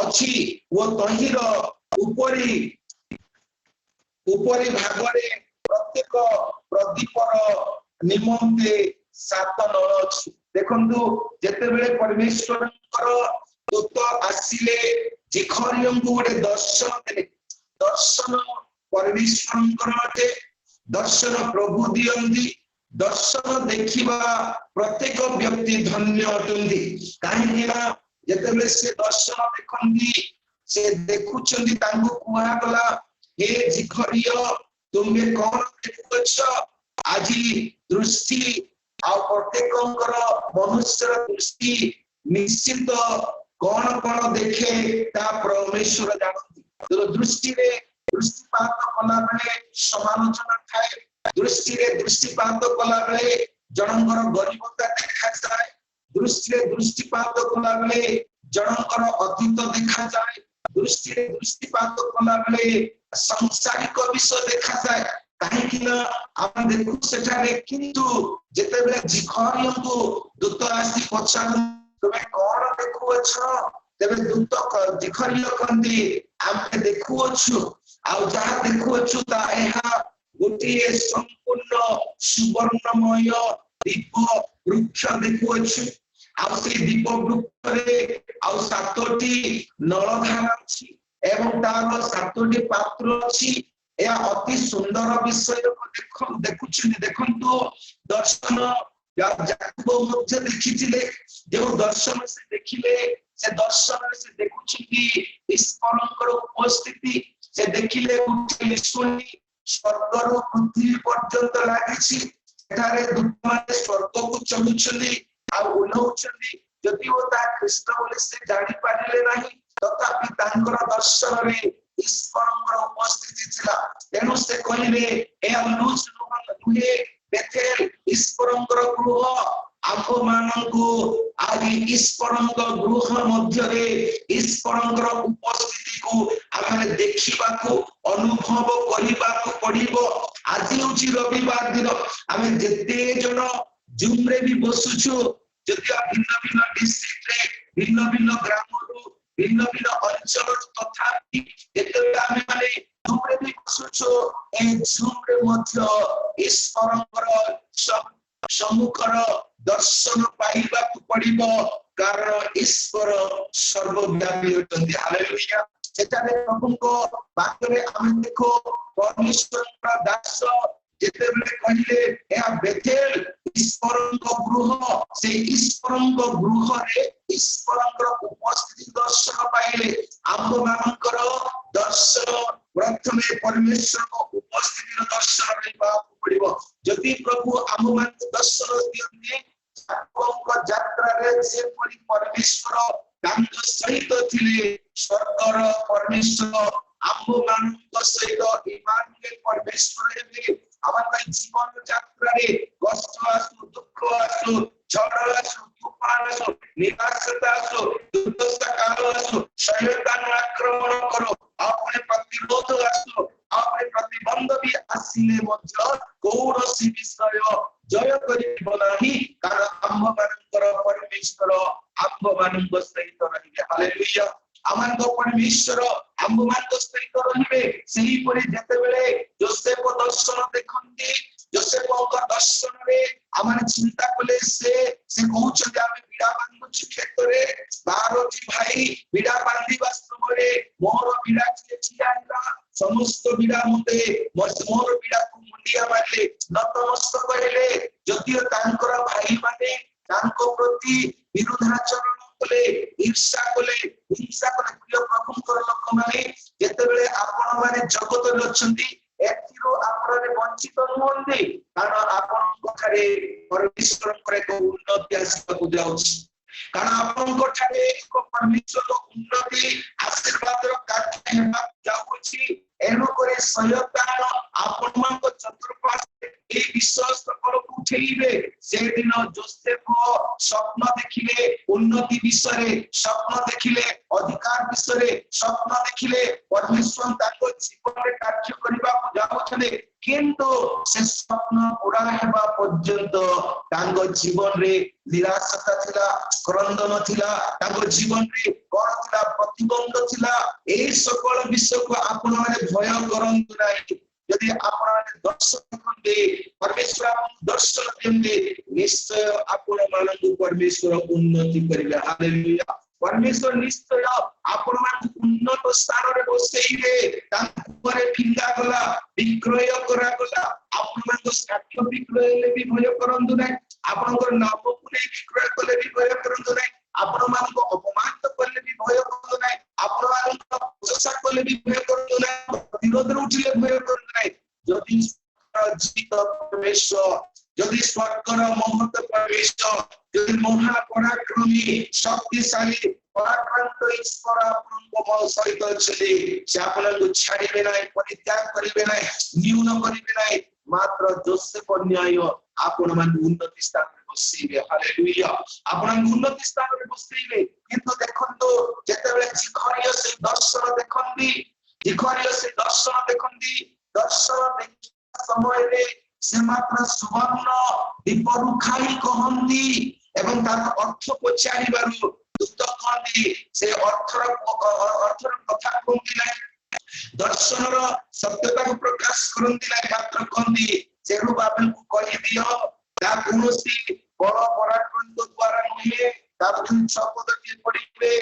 S4: अछि ओ तइर ऊपरी भागरे प्रत्येक प्रदीपर निमंते 7 नळ अछि देखंतु जेतेबेले परमेश्वरकर दूत आसिले जिखरियों को गोटे दर्शन देले दर्शन परमेश्वरकर दर्शन प्रभु दियंती दर्शन देखिबा प्रत्येक व्यक्ति धन्य अटंती काहेकि जेतेबेले से दर्शन देखंदी से देखुचंदी तांगु कुहा गला हे जिखरियो तुमे कोन देखुछ आजी दृष्टि आ प्रत्येकंकर मनुष्यर दृष्टि निश्चित कोन कोन देखे ता परमेश्वर जानती तो दृष्टि रे दृष्टिपात कला बेले समालोचना थाए दृष्टि रे दृष्टिपात कला बेले जनकर गरीबता देखा जाए दृष्टि रे दृष्टिपात कला बेले जनकर अतीत देखा जाए दृष्टि रे दृष्टिपात कला बेले सांसारिक विषय देखा जाए कहीं कि ना हम देखु सेठारे किंतु जेतेबेले जिखरियंको दूत आसी पछानु तमे कोन देखुछ तेबे दूत जिखरिय कंदी आमे देखुछु आ जहा देखुछु ता एहा गोटिए संपूर्ण सुवर्णमय दीप वृक्ष देखुछु आ से दीप वृक्षरे आ सातोटी नळधारा अछि एवं तार सातोटी पात्र अछि या अति सुंदर विषय को देखुछि देखंतु दर्शन याकूब मुझे देखिथिले जो दर्शन से देखिले से दर्शन से देखुछि कि ईश्वरकर उपस्थिति से देखिले उठिले सुनी स्वर्गरो पृथ्वी पर्यंत लागिछि एठारे दूत माने स्वर्ग को चलुछली आ उलौछली जदि ओ ता कृष्ण बोले से जानि पारिले नाही तथापि तांकर दर्शन रे ईश्वरकर उपस्थिति थिला तेनु से कहिले ए लूज नुहे बेथेल ईश्वरकर गृह आको माननको आदि ईश्वरकर गृह मध्य रे ईश्वरकर उपस्थिति को आमे देखिबा को अनुभव करिबा को पड़िबो आजि होची रविवार दिन आमे जेते जन जूम रे भी बसुछु जति भिन्न भिन्न डिस्ट्रिक्ट रे भिन्न भिन्न ग्राम रो भिन्न भिन्न अंचल तथापि जेतेबेले आमे माने जूम रे भी बसुछु ए जूम रे मध्य ईश्वरकर सम्मुखर दर्शन पाइबा को पड़िबो कारण ईश्वर सर्वव्यापी होतंती हालेलुया सेटारे प्रभुको वाक्यरे आमे देखो परमेश्वरका दास जेतेबेले कहिले या बेथेल ईश्वरको गृह से ईश्वरको गृह रे ईश्वरको उपस्थिति दर्शन पाइले आम्भ मानकर दर्शन प्रथमे परमेश्वरको उपस्थिति दर्शन पाइबा पड़िबो जदि प्रभु आम्भ मान दर्शन दियन्ते आपको यात्रा रे से परि परमेश्वर तांग सहित थिले स्वर्गर परमेश्वर आम्भ मानक सहित इमानुएल परमेश्वर हे हमारे जीवन यात्रा रे कष्ट आसु दुख आसु झड़ आसु तूफान आसु निराशा आसु दुर्दशा काल आसु शैतान आक्रमण करो अपने प्रतिरोध आसु अपने प्रतिबंध भी आसिले मध्य कौरसी विषय जय करिबो नाही कारण आम्भ मानकर परमेश्वर आम्भ मानक सहित रहिबे हालेलुया आमान को परमेश्वर आम्भ मानक सहित रहिबे सेही परि जेतेबेले जोसेफ दर्शन देखंती जोसेफ को दर्शन रे आमान चिंता कले से कहउछ जे आमे बिड़ा बांधुछ खेत रे 12 भाई बिड़ा बांधिबा समय मोर बिड़ा छियाइला समस्त बिड़ा मते मोर बिड़ा को मुंडिया मारले नतमस्तक कहिले जदियो तांकर भाई माने तांको प्रति विरोधाचरण कले ईर्ष्या कले हिंसा कले प्रिय प्रभुकर लोक माने जेतेबेले आपण माने जगत रे अछंती एथिरो आपरे वंचित होंदे कारण आपण कथारे परमेश्वर एक उन्नति आसीबा जाउछि कारण आपण कथारे एक परमेश्वर उन्नति आशीर्वाद रो कार्य हेबा जाउछि एनो करे सयतान आपण मानक चतुर्पार्श्व ए विश्वास पर उठेइबे से दिन जोसेफ स्वप्न देखिले उन्नति विषय स्वप्न देखिले अधिकार विषय स्वप्न देखिले परमेश्वर ताको जीवन रे कार्य करबा को जाउछले किंतु से स्वप्न पूरा हेबा पर्यंत तांगो जीवन रे निराशा थिला क्रंदन थिला तांगो जीवन रे कोन थिला प्रतिबंध थिला ए सकल विषय को आपण माने भय करंतु नाही यदि आपण दर्शन करते परमेश्वर दर्शन देंगे निश्चय आपण मानक परमेश्वर उन्नति करिले हालेलुया परमेश्वर निश्चय आपण मानक उन्नत स्थान रे बसेइले तांपरे फिंगा गला विक्रय करा गला आपण मानक साक्ष्य विक्रय ले भी भय करंतु नाही आपनकर नाम को विक्रय कले भी भय करंतु नाही आपण मानक अपमान पराक्रमी शक्तिशाली पराक्रांत ईश्वर आपनको सहित अछिले से आपनको छाड़िबे नाही परित्याग करिबे नाही न्यून करिबे नाही मात्र जोसेफ न्याय आपण मान उन्नति स्थान में बसइबे हालेलुया आपण उन्नति स्थान में बसइबे किंतु देखंतो जेतेबेले जिखरिया से दर्शन देखंदी दर्शन देखिया समय रे से मात्र सुवर्ण दीप रुखाई कहंदी एवं तार अर्थ पचारि बारु दूत कहंदी से अर्थर कथा कहंदी नाही दर्शन रो सत्यता को प्रकाश करंदी नाही मात्र कहंदी जेरुबाबेल को कहि दियो ता कोनोसी बड़ पराक्रम द्वारा नहे तार दिन शपथ के पड़िबे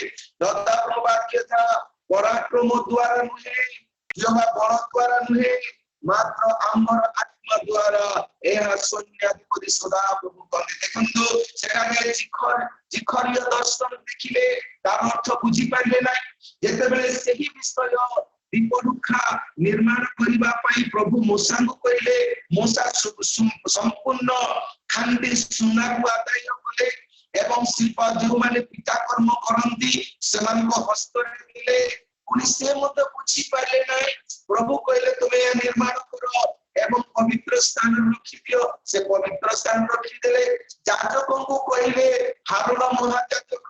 S4: दत्तात्म वाक्य था पराक्रम द्वारा नहे जमा बड़ द्वारा नहे मात्र आमर आत्मा द्वारा एहा सैन्याधिपति सदा प्रभु कहते देखंतु सेठारे जिखरिया दर्शन देखिले तार अर्थ बुझी पाइले नाही जेतेबेले सेही विषय दीपरुखा निर्माण करिबा पई प्रभु मूसा को कहिले मूसा संपूर्ण खांडी सुना को आदाय कले एवं शिल्पा जो माने पिता कर्म करंती समान को हस्त रे दिले पुनी से मत बुझी पाइले नाही प्रभु कहले तुमे निर्माण करो एवं पवित्र स्थान रखि दियो से पवित्र स्थान रखि देले जाजकों को कहले हारुण महाजाजक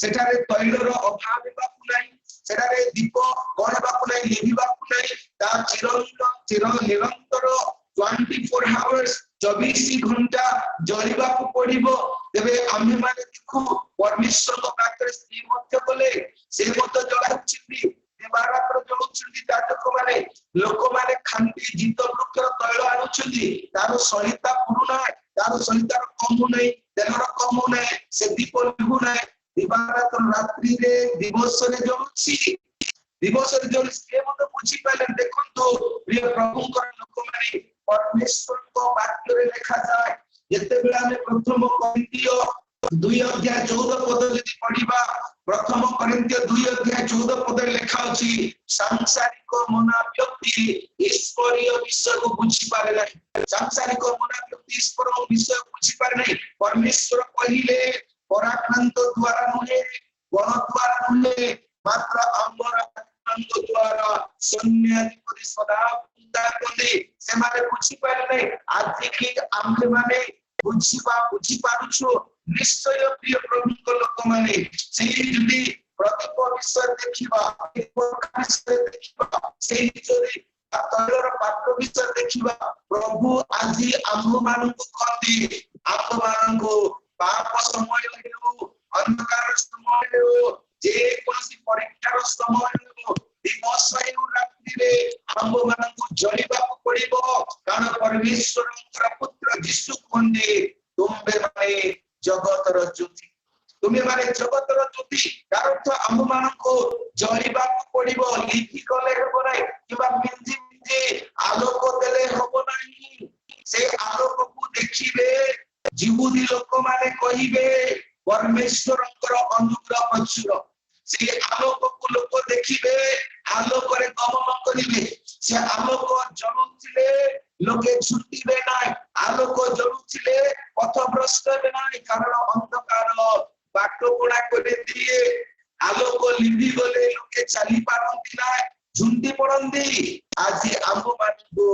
S4: सेठारे तैलर अभाव बापु नाही सेठारे दीप गणबापु नाही लिभिबापु नाही ता चिर निरंतर 24 आवर्स 24 घंटा जलिबापु पड़िबो तेबे आम्ही माने देखु परमेश्वर को पाखरे स्त्री मध्य बोले से मत जलाउछिंदी दिवारात्र जलाउछिंदी जाजक माने लोक माने खांती जीत वृक्षर तैल आनुछिंदी तार सहिता पुरुना तार सहिता कम नै तेलर कम नै से दीप लिहु नै दिवारात्र रात्रि रे दिवस रे जलुछि से मत बुझी पाले देखंतो प्रिय प्रभु कर लोक माने परमेश्वर को वाक्य रे लिखा जाय जेतेबेला हम प्रथम करिन्थियो 2 अध्याय 14 पद यदि पढिबा प्रथम करिन्थियो 2 अध्याय 14 पद लिखा अछि सांसारिक मना व्यक्ति ईश्वरीय विषय को बुझी पारे नाही सांसारिक मना व्यक्ति ईश्वर विषय बुझी पारे नाही परमेश्वर कहिले पराक्रांत द्वारा नहे गण द्वारा नहे मात्र अमर आत्मांग द्वारा सैन्याधिपति सदा पूजा करले से माने बुझी पारे नाही आज के आम्हे माने बुझी पारुछो निश्चय प्रिय प्रभु को लोक माने सेही जदी प्रदीप विषय देखिबा विषय देखिबा सेही जदी तैलर पात्र विषय देखिबा प्रभु आज आम्ह मानक कहती आम्ह मानक पाप समय हो अंधकार समय हो जे कोनसी परीक्षार समय हो दिवस हो रात्रि रे आम्ह मानक जलिबा पड़िबो कारण परमेश्वरर पुत्र यीशु कहंदे तुमे माने जगतर ज्योति तुमे माने जगतर ज्योति अर्थ आम्ह मानक जलिबा पड़िबो लिखि कले हो नाही किबा मिंजी आलोक देले हो नाही से आलोक को देखिबे जीवुदी लोक माने कहिबे परमेश्वरकर अनुग्रह प्रचुर से आलोक को लोक देखिबे आलोक रे गमन करिबे से आलोक जलुथिले लोके छुटिबे नाही आलोक जलुथिले पथभ्रष्ट हेबे नाही कारण अंधकार बाट कोणा करे दिए आलोक लिभि गले लोके चली पारंती नाही झुंडी पड़ंती आज आम्ह मानकु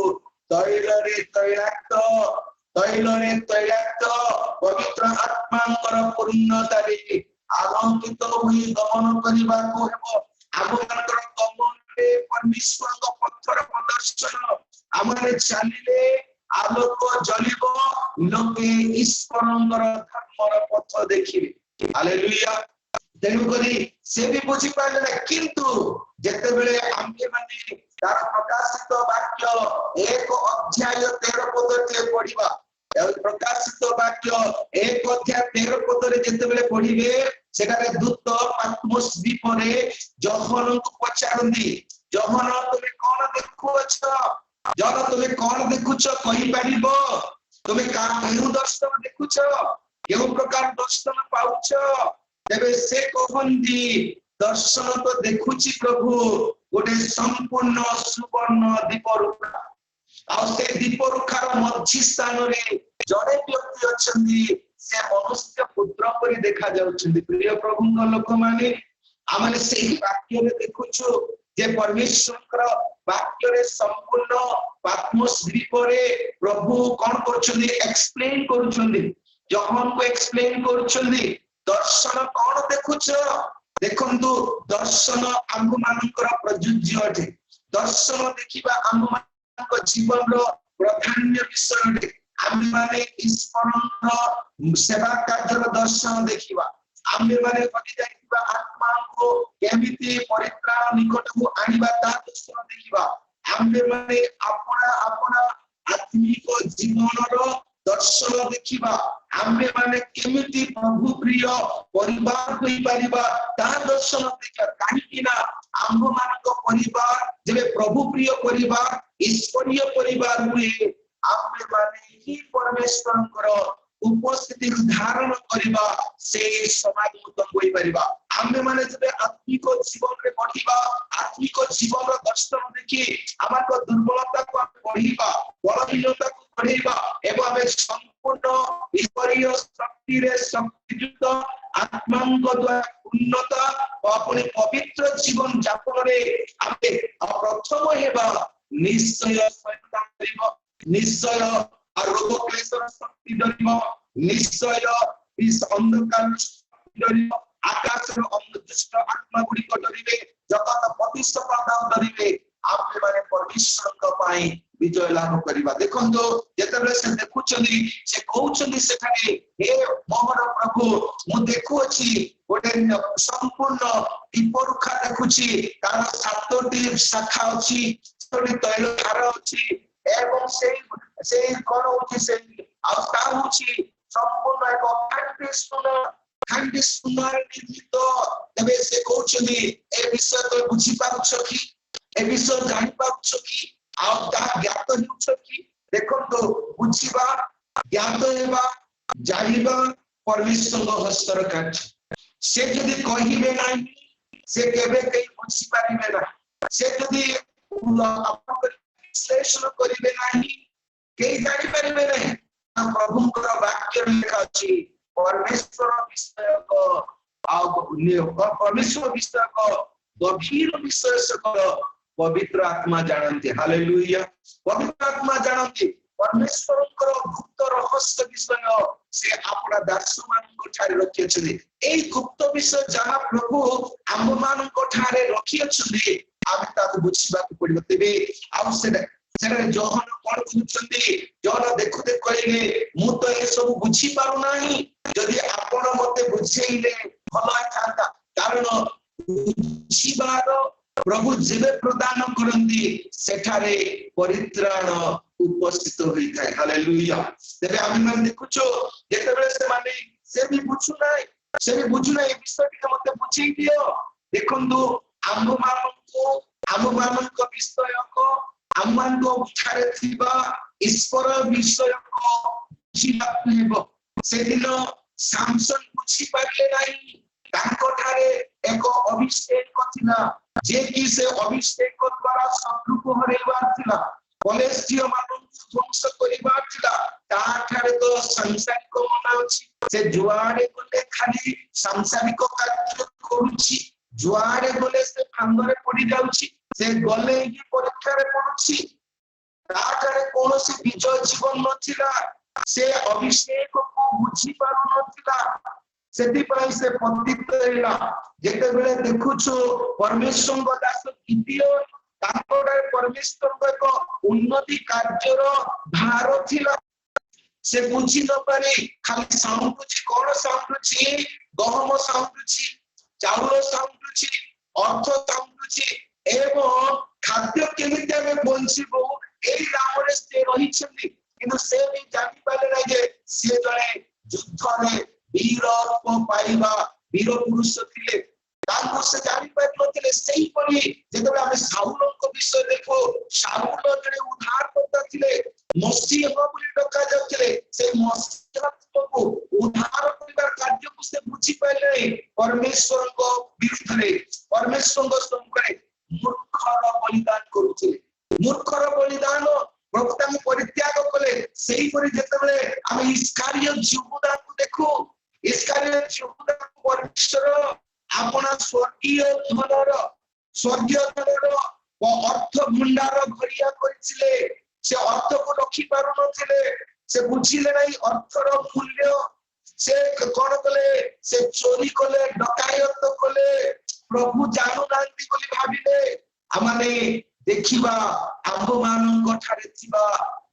S4: तैलरे तैलाक्त पवित्र आत्मांकर पूर्णतारे आलंकित हुई गमन करबा को हेबो आगमनकर गमन रे परमेश्वर को पत्थर प्रदर्शन हमरे चलिले आलोक जलिबो लोके ईश्वरंकर धर्मर पथ देखिबे हालेलुया तेनु करी से भी बुझी पाले ना किंतु जेते बेले आम्हे माने तार प्रकाशित वाक्य 1 अध्याय 13 पद ते पढिबा प्रकाशित वाक्य 1 अध्याय 13 पद रे जेते बेले पढिबे सेटारे दूत पात्मोस द्वीप रे जहन को पचारंदी जहन तुमे कोन देखुछ जहन तुमे कोन देखुछ कहि पारिबो तुमे का केहु दर्शन देखुछ केहु प्रकार दर्शन पाउछ तेबे से कहंदी दर्शन तो देखुची प्रभु गोटे संपूर्ण सुवर्ण दीपरुखा आ से दीपरुखार मध्य स्थान रे जड़े व्यक्ति अछंदी से मनुष्य पुत्र परि देखा जाउछन्ति प्रिय प्रभुଙ୍କ ଲୋକମାନେ आमे सेही वाक्य रे देखुछु जे परमेश्वर वाक्य रे संपूर्ण आत्मश्री परे प्रभु कोन करछन्ति एक्सप्लेन करछन्ति जहन को एक्सप्लेन करछन्ति दर्शन कोन देखुछ देखंतु दर्शन आम मानकर प्रयोज्य अटे दर्शन देखिबा आम मानक जीवन रो प्राधान्य विषय अटे आमे माने ईश्वरन सेवा कार्य दर्शन देखिबा आमे माने कटि जाइबा आत्मा को केमिति परित्राण निकट को आनिबा ता दर्शन देखिबा आमे माने अपना अपना आत्मिक जीवन रो दर्शन देखिबा आमे माने केमिति प्रभु प्रिय परिवार होई परिबा ता दर्शन देखिबा काहे ना आम मानक परिवार जेबे प्रभु प्रिय परिवार ईश्वरीय परिवार हुए आमे माने ही परमेश्वरଙ୍କର उपस्थिति धारण करबा से समाज उत्तम होई परिबा आमे माने जबे आत्मिक जीवन रे बढ़िबा आत्मिक जीवन रो दर्शन देखि हमर दुर्बलता को बढ़िबा बलहीनता को बढ़िबा एवं हमें संपूर्ण ईश्वरीय शक्ति रे शक्तियुक्त आत्मांग द्वारा उन्नत अपने पवित्र जीवन यापन रे आमे प्रथम हेबा निश्चय सहायता करिबो निश्चय रोग क्लेशर शक्ति डरिबो निश्चय इस अंधकार डरिबो आकाश रो दुष्ट आत्मा गुडी को डरिबे जगत प्रतिस्पर्धा डरिबे आपने माने परमेश्वर का पाई विजय लाभ करिबा देखंतो जेतबे से देखुचली से कहउचली सेठाने हे मोहर प्रभु मु देखु अछि गोटे संपूर्ण दीपरुखा देखुची तार सातोटी शाखा अछि सातोटी तैल धार अछि एवं से कोन होची से अवस्था होची संपूर्ण एक खांडी सुंदर निर्मित तबे से कहउचली ए विषय तो बुझी पाउछ कि ए विषय जानि पाउछ कि आ ता ज्ञात होउछ कि देखो तो बुझिबा ज्ञात हेबा जानिबा परमेश्वर हस्तर कार्य से जदि कहिबे नाही से केबे कई बुझी पारिबे ना से जदि अपन विश्लेषण करिबे नाही के जानि पारिबे नाही प्रभुଙ୍କର वाक्य लेखा अछि परमेश्वर विषय को परमेश्वर विषय को गभीर विषय से पवित्र आत्मा जानते हालेलुया पवित्र आत्मा जानते परमेश्वरଙ୍କର गुप्त रहस्य विषय से अपना दास मान ठारे रखि अछि ए गुप्त विषय जहां प्रभु आम मान ठारे रखि अछि आमे ताको बुझिबा को पड़िबो तेबे आउ सेरे जोहन कोन बुझुछन्ती जोहन देखुते कहिले मु तो ए सब बुझी पारु नाही जदि आपण मते बुझेइले भलो थांता कारण बुझिबार प्रभु जेबे प्रदान करंती सेठारे परित्राण उपस्थित होई थाए हालेलुया तेबे आमे मन देखुछो जेतेबेले से माने से भी बुझु नाही विषय के मते बुझेइ दियो देखंतु आम मानक विषय को आम को ठारे थिबा ईश्वर विषय को बुझिबा हेबो से दिन सामसन बुझी पारले नाही ताको ठारे एक अभिषेक थिला जे कि से अभिषेक द्वारा शत्रु को हरेबार थिला कलेस्टिय मानन ध्वंस करिबार थिला ता ठारे तो सांसारिक मन अछि से जुआडे गले खाली सांसारिक कार्य करूछि जुआडे गले से फांगरे पड़ी जाउछि से गले ही परीक्षा रे पडुछि ता ठारे कोनोसी विजय जीवन नथिला से अभिषेक को बुझी पारु नथिला सेति पई से पतित हैला जेते बेले देखुछु परमेश्वर दास गिदियोन तांकोडे परमेश्वर को उन्नति कार्यर भार थिला से बुझी न पारे खाली साउंडुछि कोन साउंडुछि गहम साउंडुछि चाउल साउंडुछि अर्थ साउंडुछि एवं खाद्य केमिति हमें बंचिबो एई रामरे से रहिछन्ति किंतु से भी जानि पाले नै जे से जणे युद्ध रे वीरत्व पाइबा वीर पुरुष थिले तांको से जानि पाइले सेही परि जेतबे हमें साउल को विषय देखो साउल जणे उद्धार करता थिले मसीह बोली डका जाउथिले से मसीह को उद्धार करिबार कार्य को से बुझी पाइले परमेश्वर को विरुद्ध रे परमेश्वर को सम्मुख रे मूर्खर बलिदान करूथिले मूर्खर बलिदान प्रभु तांको परित्याग कले सेही परि जेतेबेले आमे इस्कारियोत यहूदा को देखु इस्कारियोत यहूदा परमेश्वर आपना स्वर्गीय धनर अर्थ भंडार घरिया करिसिले से अर्थ को रखी पारु नथिले से बुझिले नै अर्थर मूल्य से कोन कले से चोरी कले डकायत कले प्रभु जानू नांती बोली भाबिले आमाने देखिबा आम्भ मानक ठारे थिबा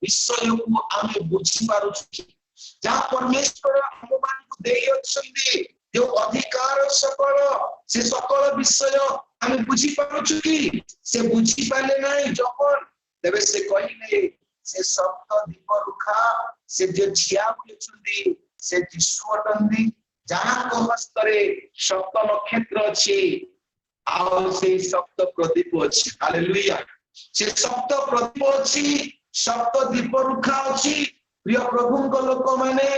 S4: विषय को आमे बुझी पारु छी जा परमेश्वर आम्भ मानक देई अछंदी जो अधिकार सकल विषय आमे बुझी पारु छी से बुझी पाले नै जपन तबे से कहिले से सप्त दीप रुखा से जे छिया बुलछुंदी से जिसु अटंदी जहां को हस्तरे सप्त नक्षत्र अछि आ से सप्त प्रदीप अछि हालेलुया से सप्त प्रदीप अछि सप्त दीप रुखा अछि प्रिय प्रभुଙ୍କ लोक माने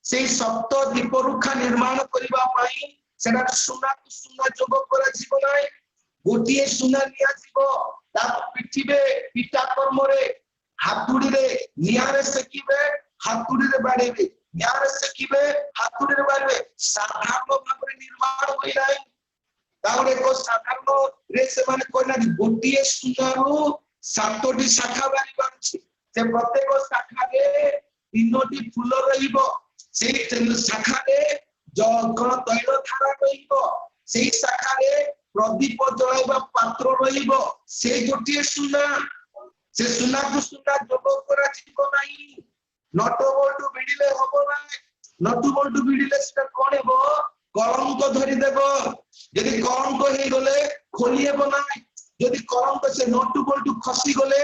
S4: से सप्त दीप रुखा निर्माण करिबा पई सेना सुना को सुना जोग करा जीव नै गोटिए सुना निया जीव ता पिठिबे पिटा कर्मरे हातुडी रे नियारे सकीबे हातुडी रे बाडीबे नियारे सकीबे हातुडी रे बाडीबे साधारण भाबरे निर्माण होई नाही तावरे को साधारण रे से माने कोइना गोटिए सुनारू सातोटी शाखा बारी बारछि से प्रत्येक शाखा रे तीनोटी फूल रहिबो सेही शाखा रे जगण तैल धारा रहिबो सेही शाखा रे प्रदीप जलाइबा पात्र रहिबो से गोटिए सुना से सुना को सुना जोग करा जीव नाही नट बोल्टू भिडिले हबो नाही नटू बोल्टू भिडिले सेटा कोन हेबो कलंक धरि देबो यदि कलंक हे गले खोली हेबो नाही यदि कलंक से नटू बोल्टू खसी गले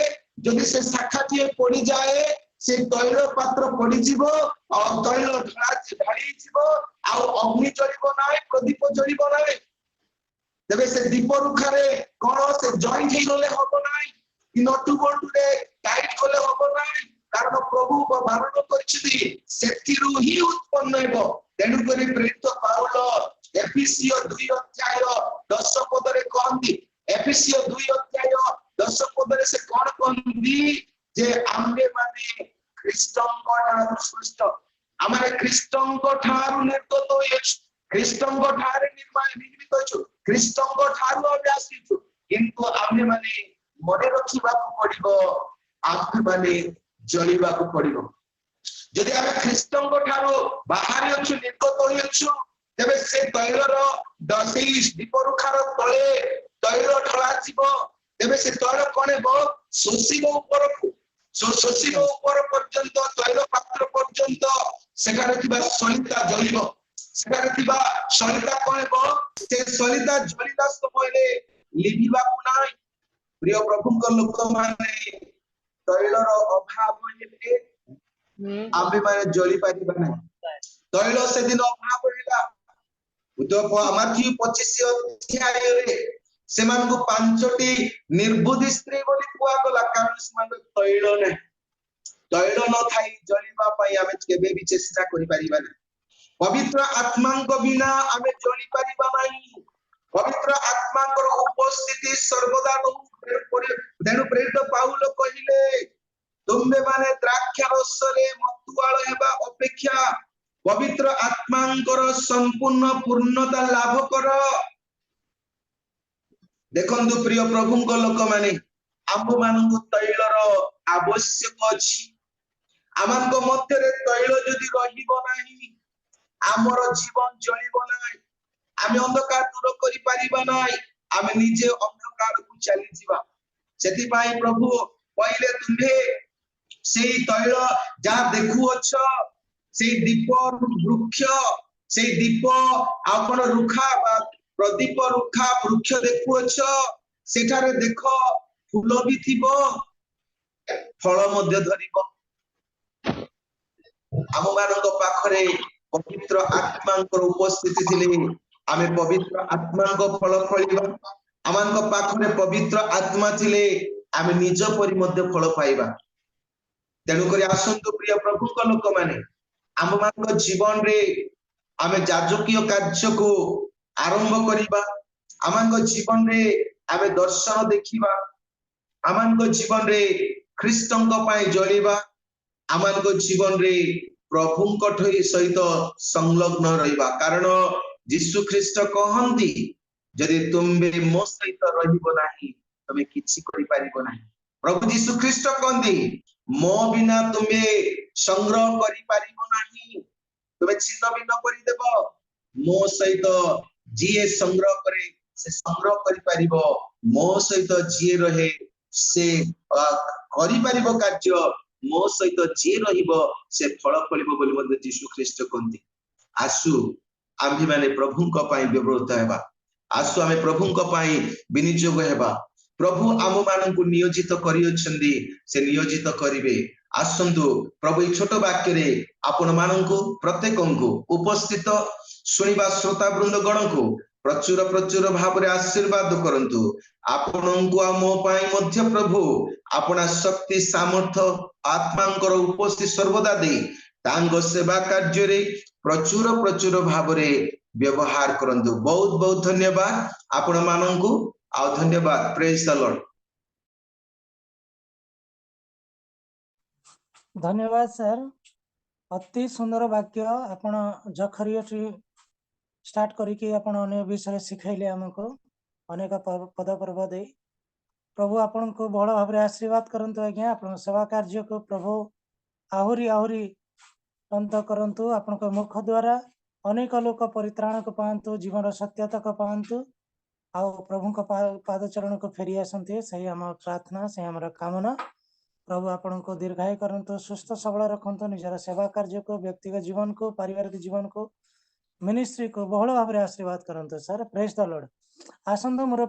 S4: यदि से शाखा टिए पड़ी जाए से तैल पात्र पड़ी जीवो और तैल ढाली जीवो आ अग्नि जलिबो नाही प्रदीप जलिबो नाही तबे से दीप रुखारे कोन से जॉइंट हे गले हबो नाही नटू बोल्टू रे टाइट कले हबो नाही कारण प्रभु बारण करछि सेतिरु ही उत्पन्न हेबो तेनु करी प्रेरित पाउल एफिसियो 2 अध्याय 10 पद रे कहंदी एफिसियो 2 अध्याय 10 पद रे से कोन कहंदी जे आम्बे माने ख्रीष्टंको ठारू सृष्ट आमारे ख्रीष्टंको ठारू निर्गत होइछ ख्रीष्टंको ठारे निर्मित होइछ ख्रीष्टंको ठारू अभ्यासिछु किंतु आम्बे माने मने रखिबा को पड़िबो आम्बे माने जलिबा को पड़िबो जदि आमे ख्रीष्टंको ठारू बाहर अछु निर्गत होइछु तबे से तैलर 10 दीप रुखार तळे तैल ढला जीवो तबे से तैल कोन हेबो सोसिबो ऊपर को सोसिबो ऊपर पर्यंत तैल पात्र पर्यंत सेखारे थिबा सलिता जलिबो सेखारे थिबा सलिता कोन हेबो से सलिता जलिला समय रे लिभिबा को नाही प्रिय प्रभुଙ୍କ लोक माने तैलर अभाव हेले आम्बे माने जली पारिबा नाही तैल से दिन अभाव होला तो माथ्यू 25 अध्याय रे सेमान को पांचटी निर्बुद्धि स्त्री बोली कुआ गला कारण सेमान तैल नै तैल न थाई जलिबा पई आमे केबे भी चेष्टा करि पारिबा नै पवित्र आत्मांक बिना आमे जली पारिबा नाही पवित्र आत्मांकर उपस्थिति सर्वदा तेणु प्रेरित पाउल कहिले तुमे माने द्राक्षा रस रे मतुआळ हेबा अपेक्षा पवित्र आत्मांकर संपूर्ण पूर्णता लाभ कर देखंतु प्रिय प्रभुଙ୍କ लोक माने आम मानक तैलर आवश्यक अछि आमक मध्य रे तैल जदि रहिबो नाही आमर जीवन जलिबो नाही आमे अंधकार दूर करि पारिबा नाही आमे निजे अंधकार को चली जीवा सेति पाई प्रभु पहिले तुमे सेई तैल जा देखु अछ सेई दीप वृक्ष सेई दीप आपण रुखा प्रदीप रुखा वृक्ष देखु अछ सेठारे देखो फूल भी थिबो फल मध्य धरिबो आम मानक पाखरे पवित्र आत्मांकर उपस्थिति थिले आमे पवित्र आत्मांक फल फलिबा आमानक पाखरे पवित्र आत्मा थिले आमे निज परि मध्य फल पाइबा तेणु करी आसंतु प्रिय प्रभुଙ୍କ लोक माने आम मानक जीवन रे आमे याजकीय कार्य को आरंभ करिबा आमानक जीवन रे आमे दर्शन देखिबा आमानक जीवन रे ଖ୍ରୀଷ୍ଟଙ୍କ ପାଇଁ ଜଳିବା ଆମମାନଙ୍କ ଜୀବନରେ ପ୍ରଭୁଙ୍କ ସହିତ ସଂଲଗ୍ନ ରହିବା। କାରଣ ଯୀଶୁ ଖ୍ରୀଷ୍ଟ କହନ୍ତି ଯଦି ତୁମେ ମୋ ସହିତ ରହିବ ନାହିଁ ତମେ କିଛି କରିପାରିବ ନାହିଁ। ପ୍ରଭୁ ଯୀଶୁ ଖ୍ରୀଷ୍ଟ କହନ୍ତି ମୋ ବିନା ତୁମେ ସଂଗ୍ରହ କରିପାରିବ ନାହିଁ, ତୁମେ ଛିନ୍ନ ଭିନ୍ନ କରିଦେବ। ମୋ ସହିତ ଯିଏ ସଂଗ୍ରହ କରେ ସେ ସଂଗ୍ରହ କରିପାରିବ, ମୋ ସହିତ ଯିଏ ରହେ ସେ କରିପାରିବ କାର୍ଯ୍ୟ, ମୋ ସହିତ ଯିଏ ରହିବ ସେ ଫଳ ଫଳିବ ବୋଲି ମଧ୍ୟ ଯୀଶୁ ଖ୍ରୀଷ୍ଟ କହନ୍ତି। ଆସୁ ଆମ୍ଭେ ମାନେ ପ୍ରଭୁଙ୍କ ପାଇଁ ବ୍ୟବହୃତ ହେବା, ଆସୁ ଆମେ ପ୍ରଭୁଙ୍କ ପାଇଁ ବିନିଯୋଗ ହେବା। ପ୍ରଭୁ ଆମ ମାନଙ୍କୁ ନିୟୋଜିତ କରିଅଛନ୍ତି, ସେ ନିୟୋଜିତ କରିବେ। ଆସନ୍ତୁ ପ୍ରଭୁ ଏଇ ଛୋଟ ବାକ୍ୟରେ ଆପଣ ମାନଙ୍କୁ ପ୍ରତ୍ୟେକଙ୍କୁ ଉପସ୍ଥିତ ଶୁଣିବା ଶ୍ରୋତା ବୃନ୍ଦ ଗଣକୁ ପ୍ରଚୁର ପ୍ରଚୁର ଭାବରେ ଆଶୀର୍ବାଦ କରନ୍ତୁ। ଆପଣଙ୍କୁ ଆଉ ମୋ ପାଇଁ ମଧ୍ୟ ପ୍ରଭୁ ଆପଣା ଶକ୍ତି ସାମର୍ଥ୍ୟ ଆତ୍ମାଙ୍କର ଉପସ୍ଥିତି ସର୍ବଦା ଦେଇ ତାଙ୍କ ସେବା କାର୍ଯ୍ୟରେ ପ୍ରଚୁର ପ୍ରଚୁର ଭାବରେ ବ୍ୟବହାର କରନ୍ତୁ। ବହୁତ ବହୁତ ଧନ୍ୟବାଦ ଆପଣ ମାନଙ୍କୁ, ଆଉ ଧନ୍ୟବାଦ। ପ୍ରେଜ୍ ଦ ଲର୍ଡ।
S1: ଧନ୍ୟବାଦ ସାର୍, ଅତି ସୁନ୍ଦର ବାକ୍ୟ ଆପଣ ଜଖରିୟଠୁ ଷ୍ଟାର୍ଟ କରିକି ଆପଣ ଅନେକ ବିଷୟରେ ଶିଖାଇଲେ ଆମକୁ, ଅନେକ ପଦପର୍ବ ଦେଇ। ପ୍ରଭୁ ଆପଣଙ୍କୁ ବଡ଼ ଭାବରେ ଆଶୀର୍ବାଦ କରନ୍ତୁ ଆଜ୍ଞା। ଆପଣଙ୍କ ସେବା କାର୍ଯ୍ୟକୁ ପ୍ରଭୁ ଆହୁରି ଆହୁରି ଅନ୍ତ କରନ୍ତୁ। ଆପଣଙ୍କ ମୁଖ ଦ୍ୱାରା ଅନେକ ଲୋକ ପରିତ୍ରାଣକୁ ପାଆନ୍ତୁ, ଜୀବନର ସତ୍ୟତାକୁ ପାଆନ୍ତୁ, ଆଉ ପ୍ରଭୁଙ୍କ ପାଦଚରଣକୁ ଫେରି ଆସନ୍ତି। ସେହି ଆମ ପ୍ରାର୍ଥନା, ସେହି ଆମର କାମନା। ପ୍ରଭୁ ଆପଣଙ୍କୁ ଦୀର୍ଘାୟୁ କରନ୍ତୁ, ସୁସ୍ଥ ସବଳ ରଖନ୍ତୁ, ନିଜର ସେବା କାର୍ଯ୍ୟକୁ, ବ୍ୟକ୍ତିଗତ ଜୀବନକୁ, ପାରିବାରିକ ଜୀବନକୁ, ମିନିଷ୍ଟ୍ରିକୁ ବହୁଳ ଭାବରେ ଆଶୀର୍ବାଦ କରନ୍ତୁ ସାର୍। ପ୍ରେଜ୍ ଦ ଲର୍ଡ। ଆସନ୍ତୁ ମୋର